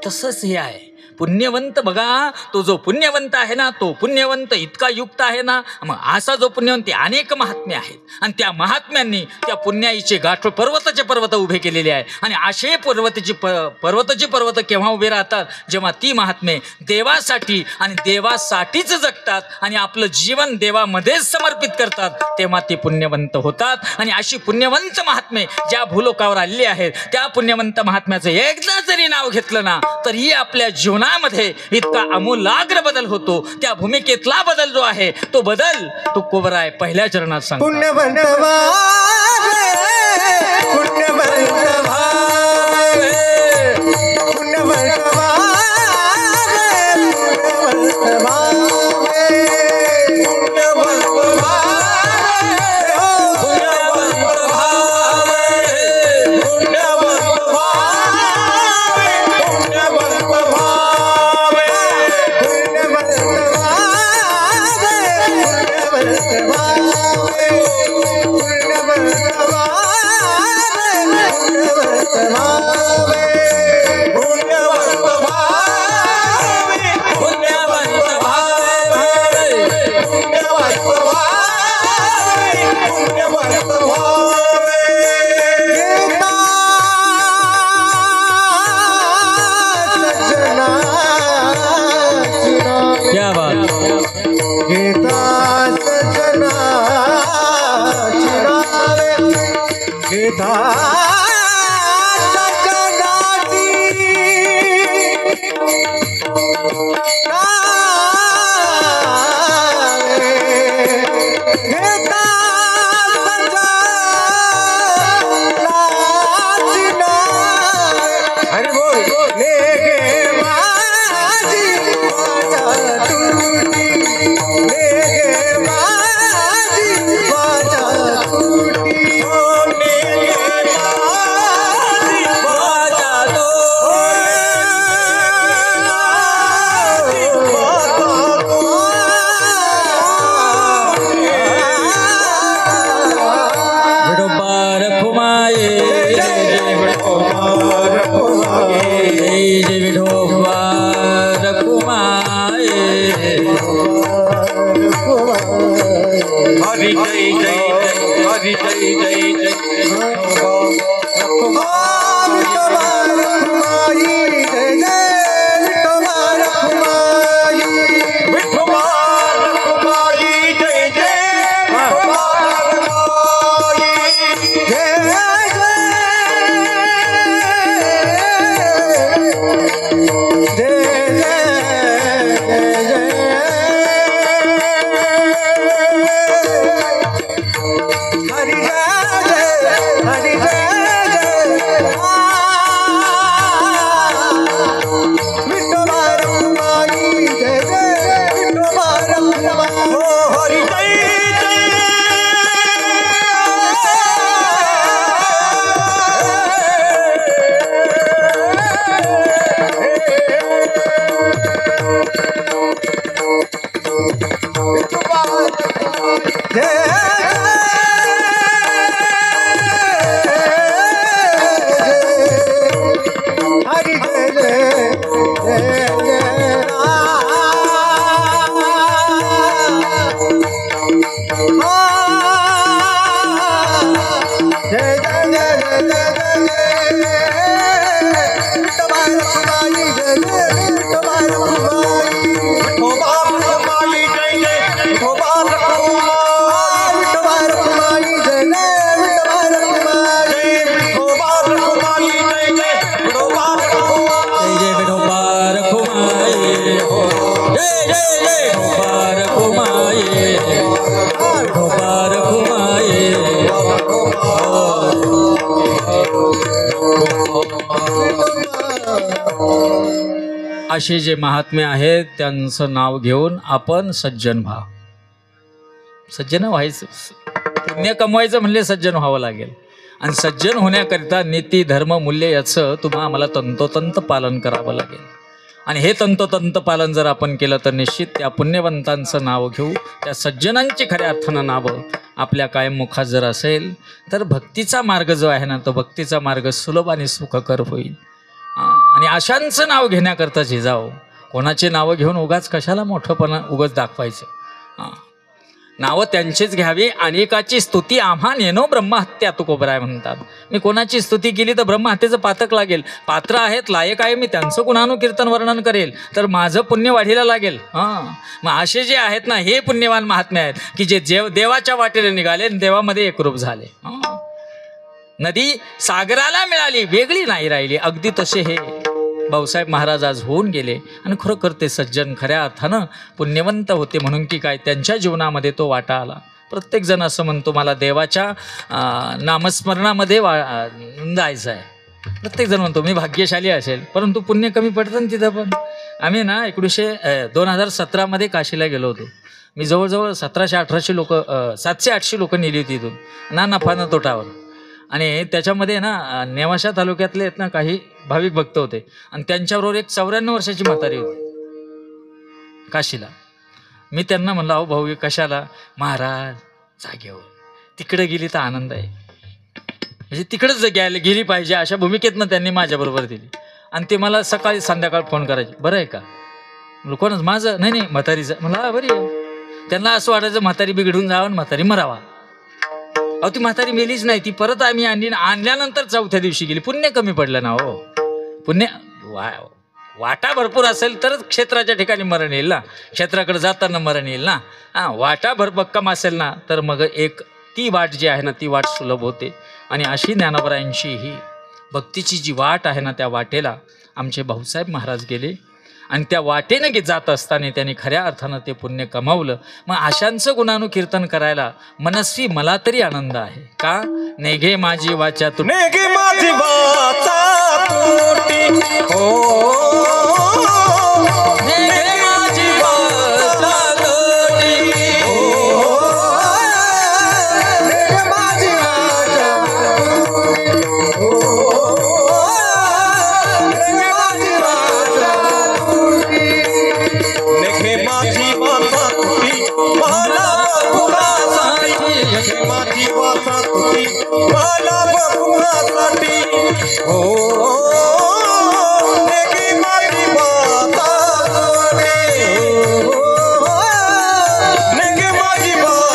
तसंच हे आहे. पुण्यवंत बघा, तो जो पुण्यवंत आहे ना, तो पुण्यवंत इतका युक्त आहे ना, मग असा जो पुण्यवंत अनेक महात्म्य आहेत आणि त्या महात्म्यांनी त्या पुण्याईचे गाठ पर्वताचे पर्वत उभे केलेले आहे. आणि असे पर्वत केव्हा उभे राहतात, जेव्हा ती महात्मे देवासाठी आणि देवासाठीच जगतात आणि आपलं जीवन देवामध्येच समर्पित करतात, तेव्हा ते पुण्यवंत होतात. आणि अशी पुण्यवंत महात्मे ज्या भूलोकावर आलेली आहेत, त्या पुण्यवंत महात्म्याचं एकदा जरी नाव घेतलं ना, तरी आपल्या जीवनामध्ये इतका आमूलाग्र बदल होतो. त्या भूमिकेतला बदल जो आहे, तो बदल तुकोबराय पहिल्या चरणात सांगतात. पुण्यवंत असे जे महात्मे आहेत त्यांचं नाव घेऊन आपण सज्जन व्हा. सज्जन व्हायचं, पुण्य कमवायचं म्हणले सज्जन व्हावं लागेल. आणि सज्जन होण्याकरिता नीती धर्म मूल्य याचं तुम्हाला आम्हाला तंतोतंत पालन करावं लागेल. आणि हे तंतोतंत पालन जर आपण केलं तर निश्चित त्या पुण्यवंतांचं नाव घेऊ, त्या सज्जनांची खऱ्या अर्थानं नावं आपल्या कायम मुखात जर असेल तर भक्तीचा मार्ग जो आहे ना, तो भक्तीचा मार्ग सुलभ आणि सुखकर होईल. आणि अशांचं नाव घेण्याकरता जिजाऊ कोणाचे नावं घेऊन उगाच कशाला मोठंपणा उगाच दाखवायचं. हां, नावं त्यांचीच घ्यावी. अनेकाची स्तुती आम्हा नेनो ब्रह्महत्या तुकोबराय म्हणतात. मी कोणाची स्तुती केली तर ब्रह्महत्येचं पातक लागेल. पात्र आहेत, लायक आहे, मी त्यांचं गुणानुकीर्तन वर्णन करेल तर माझं पुण्य वाढीला लागेल. हां, मग असे जे आहेत ना हे पुण्यवान महात्मे आहेत की जे देवाच्या वाटेला निघाले आणि देवामध्ये एकरूप झाले. हां, नदी सागराला मिळाली, वेगळी नाही राहिली. अगदी तसे हे भाऊसाहेब महाराज आज होऊन गेले आणि खरोखर ते सज्जन खऱ्या अर्थानं पुण्यवंत होते. म्हणून की काय त्यांच्या जीवनामध्ये तो वाटा आला. प्रत्येकजण असं म्हणतो मला देवाच्या नामस्मरणामध्ये जायचं आहे. प्रत्येकजण म्हणतो मी भाग्यशाली असेल, परंतु पुण्य कमी पडतं ना तिथं. पण आम्ही ना 2017 काशीला गेलो होतो. मी जवळजवळ 1700-1800 लोक 700-800 लोक नेली होती इथून ना नफा न तोटावर. आणि त्याच्यामध्ये ना नेवाशा तालुक्यातले आहेत ना काही भाविक भक्त होते आणि त्यांच्याबरोबर एक 94 वर्षाची म्हातारी होती काशीला. मी त्यांना म्हणलं अहो भाऊ कशाला? महाराज जागेवर तिकडे गेली तर आनंद आहे, म्हणजे तिकडेच गेली पाहिजे अशा भूमिकेतनं त्यांनी माझ्याबरोबर दिली. आणि ते मला सकाळी संध्याकाळ फोन करायचे, बरं आहे का? म्हणलं कोणच? माझं नाही म्हातारीचं. म्हणलं बरी आहे. त्यांना असं वाटायचं म्हातारी बिघडून जावं आणि म्हातारी मरावा. अहो ती म्हातारी मेलीच नाही, ती परत आम्ही आणल्यानंतर 4थ्या दिवशी गेली. पुण्य कमी पडलं ना हो. पुण्य वाटा भरपूर असेल तरच क्षेत्राच्या ठिकाणी मरण येईल ना, क्षेत्राकडे जाताना मरण येईल ना. हां, वाटा भरभक्कम असेल ना तर मग एक ती वाट जी आहे ना ती वाट सुलभ होते. आणि अशी ज्ञानोबरायांची ही भक्तीची जी वाट आहे ना त्या वाटेला आमचे भाऊसाहेब महाराज गेले आणि त्या वाटेनं जात असताना त्यांनी खऱ्या अर्थानं ते पुण्य कमावलं. मग अशांचं गुणानुकीर्तन करायला मनस्वी मला तरी आनंद आहे. का? नेघे माझी वाचा तुटी, नेघे माझी वाचा तुटी, हो नेघे माझी वाचा तुटी, हो नेघे माझी वाचा तुटी, हो नेघे माझी वाचा तुटी, नेघे माझी वाचा तुटी, मला बघुनासाठी, नेघे माझी वाचा तुटी, मला बघुनासाठी, हो नेघे माझी वाचा तुटी, हो नेघे माझी वाचा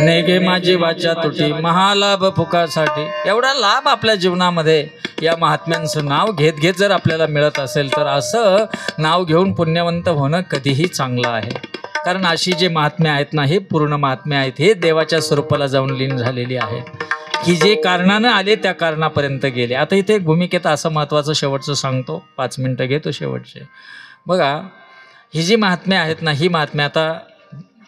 नेघे माझी वाचा तुटी महालाभ फुकासाठी. एवढा लाभ आपल्या जीवनामध्ये या महात्म्यांचं नाव घेत घेत जर आपल्याला मिळत असेल तर असं नाव घेऊन पुण्यवंत होणं कधीही चांगलं आहे. कारण अशी जे महात्म्य आहेत ना हे पूर्ण महात्म्य आहेत, हे देवाच्या स्वरूपाला जाऊन लीन झालेली आहेत की जे कारणानं आले त्या कारणापर्यंत गेले. आता इथे एक भूमिकेत असं महत्त्वाचं शेवटचं सांगतो, 5 मिनटं घेतो शेवटचे. बघा ही जी महात्म्य आहेत ना ही महात्म्य, आता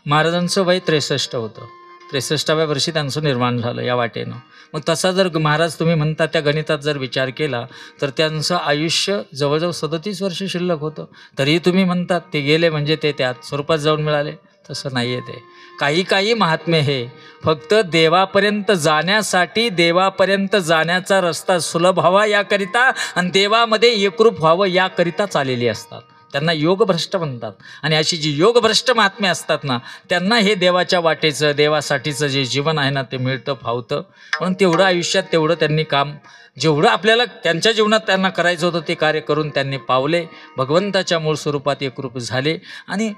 महाराजांचं वय 63 होतं, 63व्या वर्षी त्यांचं निर्माण झालं या वाटेनं. मग तसा जर महाराज तुम्ही म्हणता त्या गणितात जर विचार केला तर त्यांचं आयुष्य जवळजवळ 37 वर्ष शिल्लक होतं. तरीही तुम्ही म्हणतात ते गेले म्हणजे ते त्यात स्वरूपात जाऊन मिळाले. तसं नाही आहे ते. काही महात्म्य हे फक्त देवापर्यंत जाण्यासाठी, देवापर्यंत जाण्याचा रस्ता सुलभ व्हावा याकरिता आणि देवामध्ये एकरूप व्हावं याकरिता चाललेली असतात. त्यांना योगभ्रष्ट म्हणतात. आणि अशी जी योगभ्रष्ट महात्म्य असतात ना त्यांना हे देवाच्या वाटेचं, देवासाठीचं जे जीवन आहे ना ते मिळतं, फावतं. म्हणून तेवढं आयुष्यात तेवढं त्यांनी काम, जेवढं आपल्याला त्यांच्या जीवनात त्यांना करायचं होतं ते कार्य करून त्यांनी पावले, भगवंताच्या मूळ स्वरूपात एकरूप झाले. आणि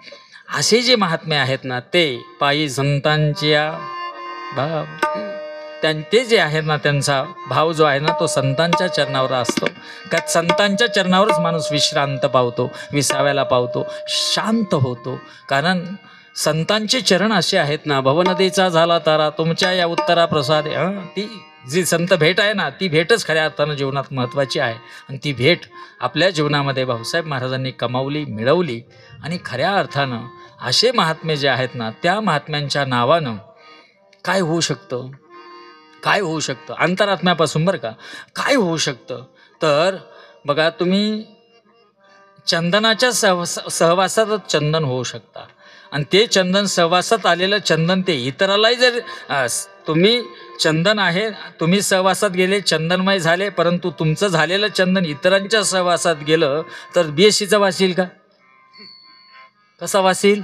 असे जे महात्म्य आहेत ना ते पायी संतांच्या भाव, ते जे आहे ना त्यांचा भाव जो आहे ना तो संतांच्या चरणावर असतो. का संतांच्या चरणावरच माणूस विश्रांत पावतो, विसाव्याला पावतो, शांत होतो. कारण संतांचे चरण असे आहेत ना, भवनदीचा झाला तारा तुमच्या या उत्तरा प्रसाद. ती जी संत भेट आहे ना ती भेटच खऱ्या अर्थानं जीवनात महत्त्वाची आहे. आणि ती भेट आपल्या जीवनामध्ये भाऊसाहेब महाराजांनी कमावली, मिळवली. आणि खऱ्या अर्थानं असे महात्मे जे आहेत ना त्या महात्म्यांच्या नावानं काय होऊ शकतं, काय होऊ शकतं अंतरात्म्यापासून, बरं का, काय होऊ शकतं तर बघा तुम्ही चंदनाच्या सहवासातच चंदन होऊ शकता. आणि ते चंदन सहवासात आलेलं चंदन ते इतरालाही जर तुम्ही चंदन आहे, तुम्ही सहवासात गेले, चंदनमय झाले, परंतु तुमचं झालेलं चंदन इतरांच्या सहवासात गेलं तर BSCचा वास येईल का? कसा वास येईल?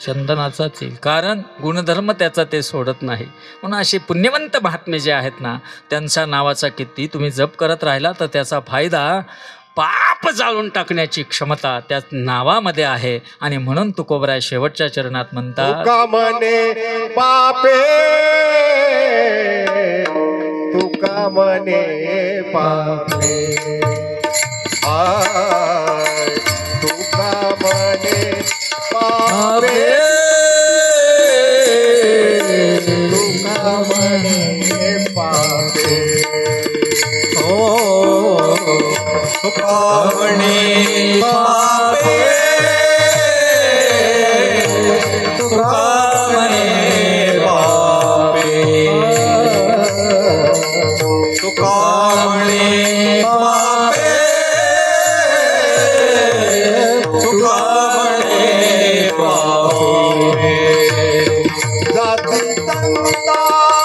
चंदनाचाच येईल, कारण गुणधर्म त्याचा ते सोडत नाही. म्हणून असे पुण्यवंत महात्मे जे आहेत ना, त्यांच्या नावाचा किती तुम्ही जप करत राहिला तर त्याचा फायदा, पाप जाळून टाकण्याची क्षमता त्या नावामध्ये आहे. आणि म्हणून तुकोबराय शेवटच्या चरणात म्हणतात, तुका म्हणे पापे, तुका म्हणे पापे, आय तुका म्हणे पापे, तुका म्हणे पापे, हो तुका म्हणे पापे, तुका म्हणे पापे, तुका म्हणे पापे, तुका म्हणे पापे. जाती संताची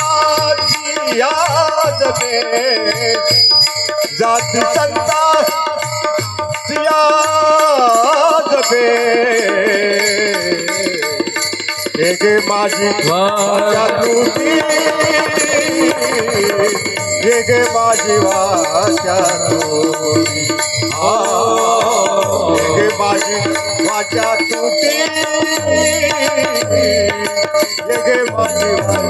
याद दे, जाती संताची याद दे, एक माझी वाचा तुझी, एक माझी वाचा तुझी, एक माझी वाचा तुझी, एक माझी वाचा,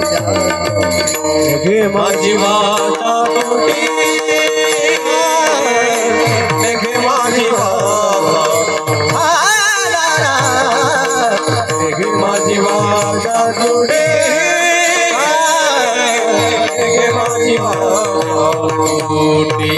एक माझी वाचा तुझी, एक माझी वाचा, एक माझी वाचा तुझी, एक माझी वाचा तुझी.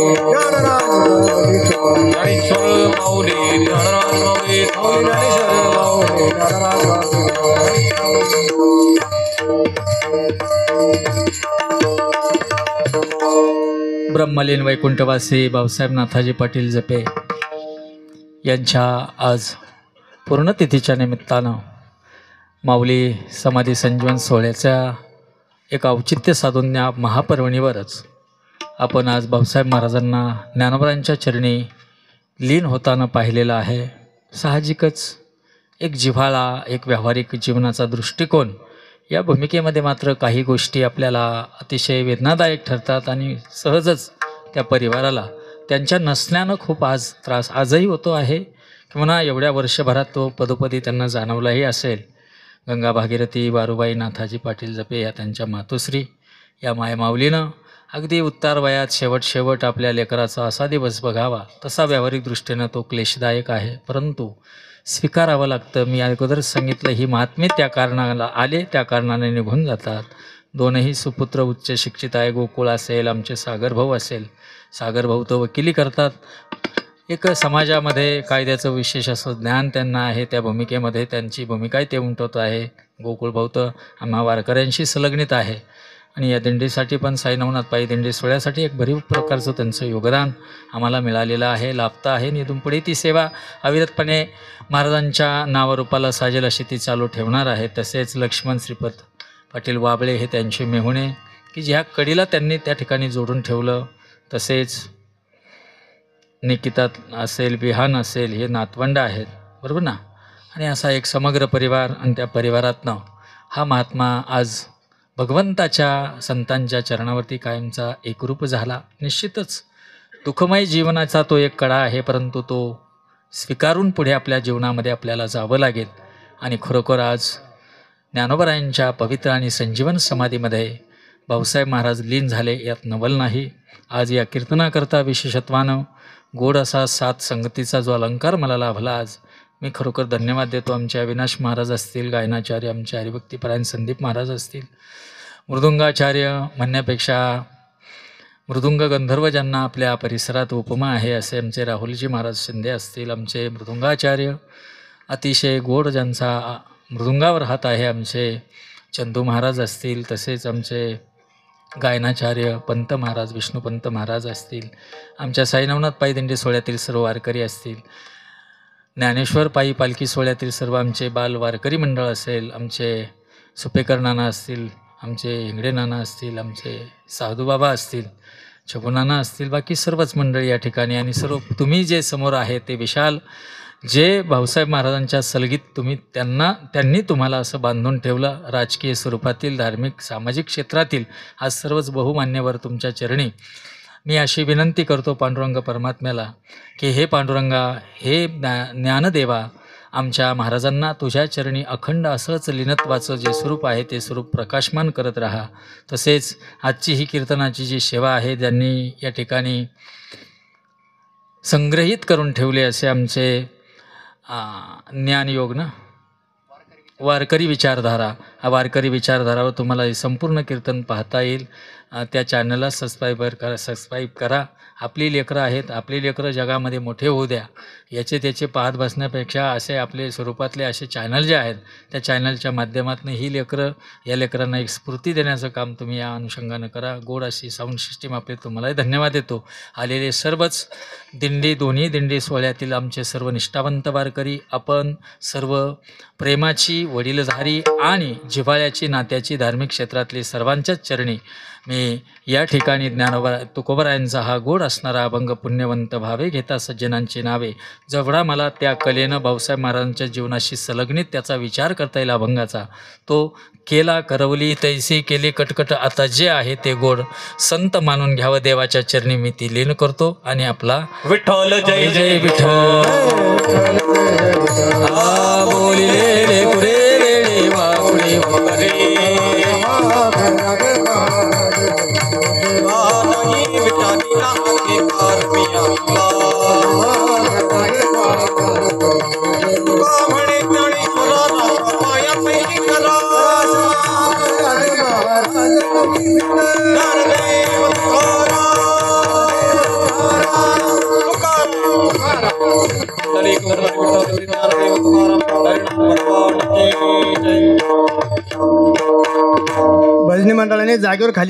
ज्ञानराज माऊली तुकोबा. ज्ञानेश्वर माऊली ज्ञानराज माऊली ज्ञानेश्वर माऊली ज्ञानराज माऊली ब्रह्मलीन वैकुंठवासी भाऊसाहेब नाथाजी पाटील जपे यांच्या आज पूर्णतिथीच्या निमित्तानं माऊली समाधी संजीवन सोहळ्याच्या एक औचित्य साधून या महापर्वणीवरच आपण आज भाऊसाहेब महाराजांना ज्ञानोबांच्या चरणी लीन होताना पाहिलेलं आहे. साहजिकच एक जिव्हाळा, एक व्यावहारिक जीवनाचा दृष्टिकोन या भूमिकेमध्ये मात्र काही गोष्टी आपल्याला अतिशय वेदनादायक ठरतात आणि सहजच त्या परिवाराला त्यांच्या नसल्यानं खूप आज त्रास आजही होतो आहे किंवा एवढ्या वर्षभरात तो पदोपदी त्यांना जाणवलाही असेल. गंगा भागीरथी वारुबाई नाथाजी पाटील जपे या त्यांच्या मातोश्री या मायमाऊलीनं अगदी उत्तार वयात शेवट आपल्या लेकराचा असा दिवस बघावा तसा व्यावहारिक दृष्टीनं तो क्लेशदायक आहे, परंतु स्वीकारावं लागतं. मी अगोदरच सांगितलं, ही महात्मे त्या कारणाला आले त्या कारणाने निघून जातात. दोनही सुपुत्र उच्च शिक्षित आहे. गोकुळ असेल, आमचे सागरभाऊ असेल, सागरभाऊ तो वकिली करतात. एक समाजामध्ये कायद्याचं विशेष असं ज्ञान त्यांना आहे. त्या भूमिकेमध्ये त्यांची भूमिकाही ते उमटवत आहे. गोकुळभाऊ तर आम्हा वारकऱ्यांशी संलग्नित आहे आणि या दिंडीसाठी पण साई नवनाथ पायी दिंडी सोहळ्यासाठी एक भरीव प्रकारचं त्यांचं योगदान आम्हाला मिळालेलं आहे, लाभतं आहे. आणि इथून पुढे ती सेवा अविरतपणे महाराजांच्या नावरूपाला साजेल अशी ती चालू ठेवणार आहे. तसेच लक्ष्मण श्रीपत पाटील वाबळे हे त्यांचे मेहुणे की ज्या कडीला त्यांनी त्या ठिकाणी जोडून ठेवलं. तसेच निकिता असेल, विहान असेल, हे नातवंड आहेत, बरोबर ना. आणि असा एक समग्र परिवार आणि त्या परिवारातनं हा महात्मा आज भगवंताच्या संतांच्या चरणावरती कायमचा एकरूप झाला. निश्चितच दुःखमय जीवनाचा तो एक कडा आहे, परंतु तो स्वीकारून पुढे आपल्या जीवनामध्ये आपल्याला जावं लागेल. आणि खरोखर आज ज्ञानोबरायांच्या पवित्र आणि संजीवन समाधीमध्ये भाऊसाहेब महाराज लीन झाले यात नवल नाही. आज या कीर्तनाकरता विशेषत्वानं गोड असा सात संगतीचा जो अलंकार मला लाभला, आज मी खरोखर धन्यवाद देतो. आमचे अविनाश महाराज असतील, गायनाचार्य आमचे हरिभक्तीपरायण संदीप महाराज असतील, मृदुंगाचार्य म्हणण्यापेक्षा मृदुंग गंधर्व ज्यांना आपल्या परिसरात उपमा आहे असे आमचे राहुलजी महाराज शिंदे असतील, आमचे मृदुंगाचार्य अतिशय गोड ज्यांचा मृदुंगावर हात आहे आमचे चंदू महाराज असतील, तसेच आमचे गायनाचार्य पंत महाराज विष्णुपंत महाराज असतील, आमच्या साई नवनाथ पायी दिंडी सोहळ्यातील सर्व वारकरी असतील, ज्ञानेश्वर पायी पालखी सोहळ्यातील सर्व आमचे बाल वारकरी मंडळ असेल, आमचे सुपेकर नाना असतील, आमचे इंगडे नाना असतील, आमचे साधूबाबा असतील, छबुनाना असतील, बाकी सर्वच मंडळी या ठिकाणी आणि सर्व तुम्ही जे समोर आहे ते विशाल जे भाऊसाहेब महाराजांच्या सलगीत त्यांनी तुम्हाला असं बांधून ठेवलं, राजकीय स्वरूपातील, धार्मिक, सामाजिक क्षेत्रातील आज सर्वच बहुमान्यवर तुमच्या चरणी मी अशी विनंती करतो पांडुरंग परमात्म्याला की हे पांडुरंगा, हे ज्ञानदेवा, आमच्या महाराजांना तुझ्या चरणी अखंड असंच लीनत्वाचं जे स्वरूप आहे ते स्वरूप प्रकाशमान करत राहा. तसेच आजची ही कीर्तनाची जी सेवा आहे ज्यांनी या ठिकाणी संग्रहित करून ठेवले असे आमचे ज्ञानयोग ना वारकरी विचारधारा, हा वारकरी विचारधारावर तुम्हाला हे संपूर्ण कीर्तन पाहता येईल. त्या चॅनलला सबस्क्राईब करा. आपली लेकरं आहेत, आपली लेकरं जगामध्ये मोठे होऊ द्या. त्याचे पाहत बसण्यापेक्षा असे आपले स्वरूपातले असे चॅनल जे आहेत त्या चॅनलच्या माध्यमातून ही लेकरं या लेकरांना एक स्फूर्ती देण्याचं काम तुम्ही या अनुषंगानं करा. गोड अशी साऊंड सिस्टीम आपली तुम्हालाही धन्यवाद देतो. आलेले सर्वच दोन्ही दिंडी सोहळ्यातील आमचे सर्व निष्ठावंत वारकरी, आपण सर्व प्रेमाची, वडीलधारी आणि जिव्हाळ्याची, नात्याची, धार्मिक क्षेत्रातली सर्वांच्याच चरणी मी या ठिकाणी तुकोबरायांचा हा गोड असणारा अभंग पुण्यवंत भावे घेता सज्जनांची नावे, जेवढा मला त्या कलेनं भाऊसाहेब महाराजांच्या जीवनाशी संलग्नित त्याचा विचार करता येईल अभंगाचा, तो केला करवली तैसी केली कटकट, आता जे आहे ते गोड संत मानून घ्यावं, देवाच्या चरणी मी ती लीन करतो. आणि आपला विठ्ठल जय जय विठ्ठल. बोलिले कुरे वेळे वाकुळे वगैरे भजनी मंडळाने जागेवर खाली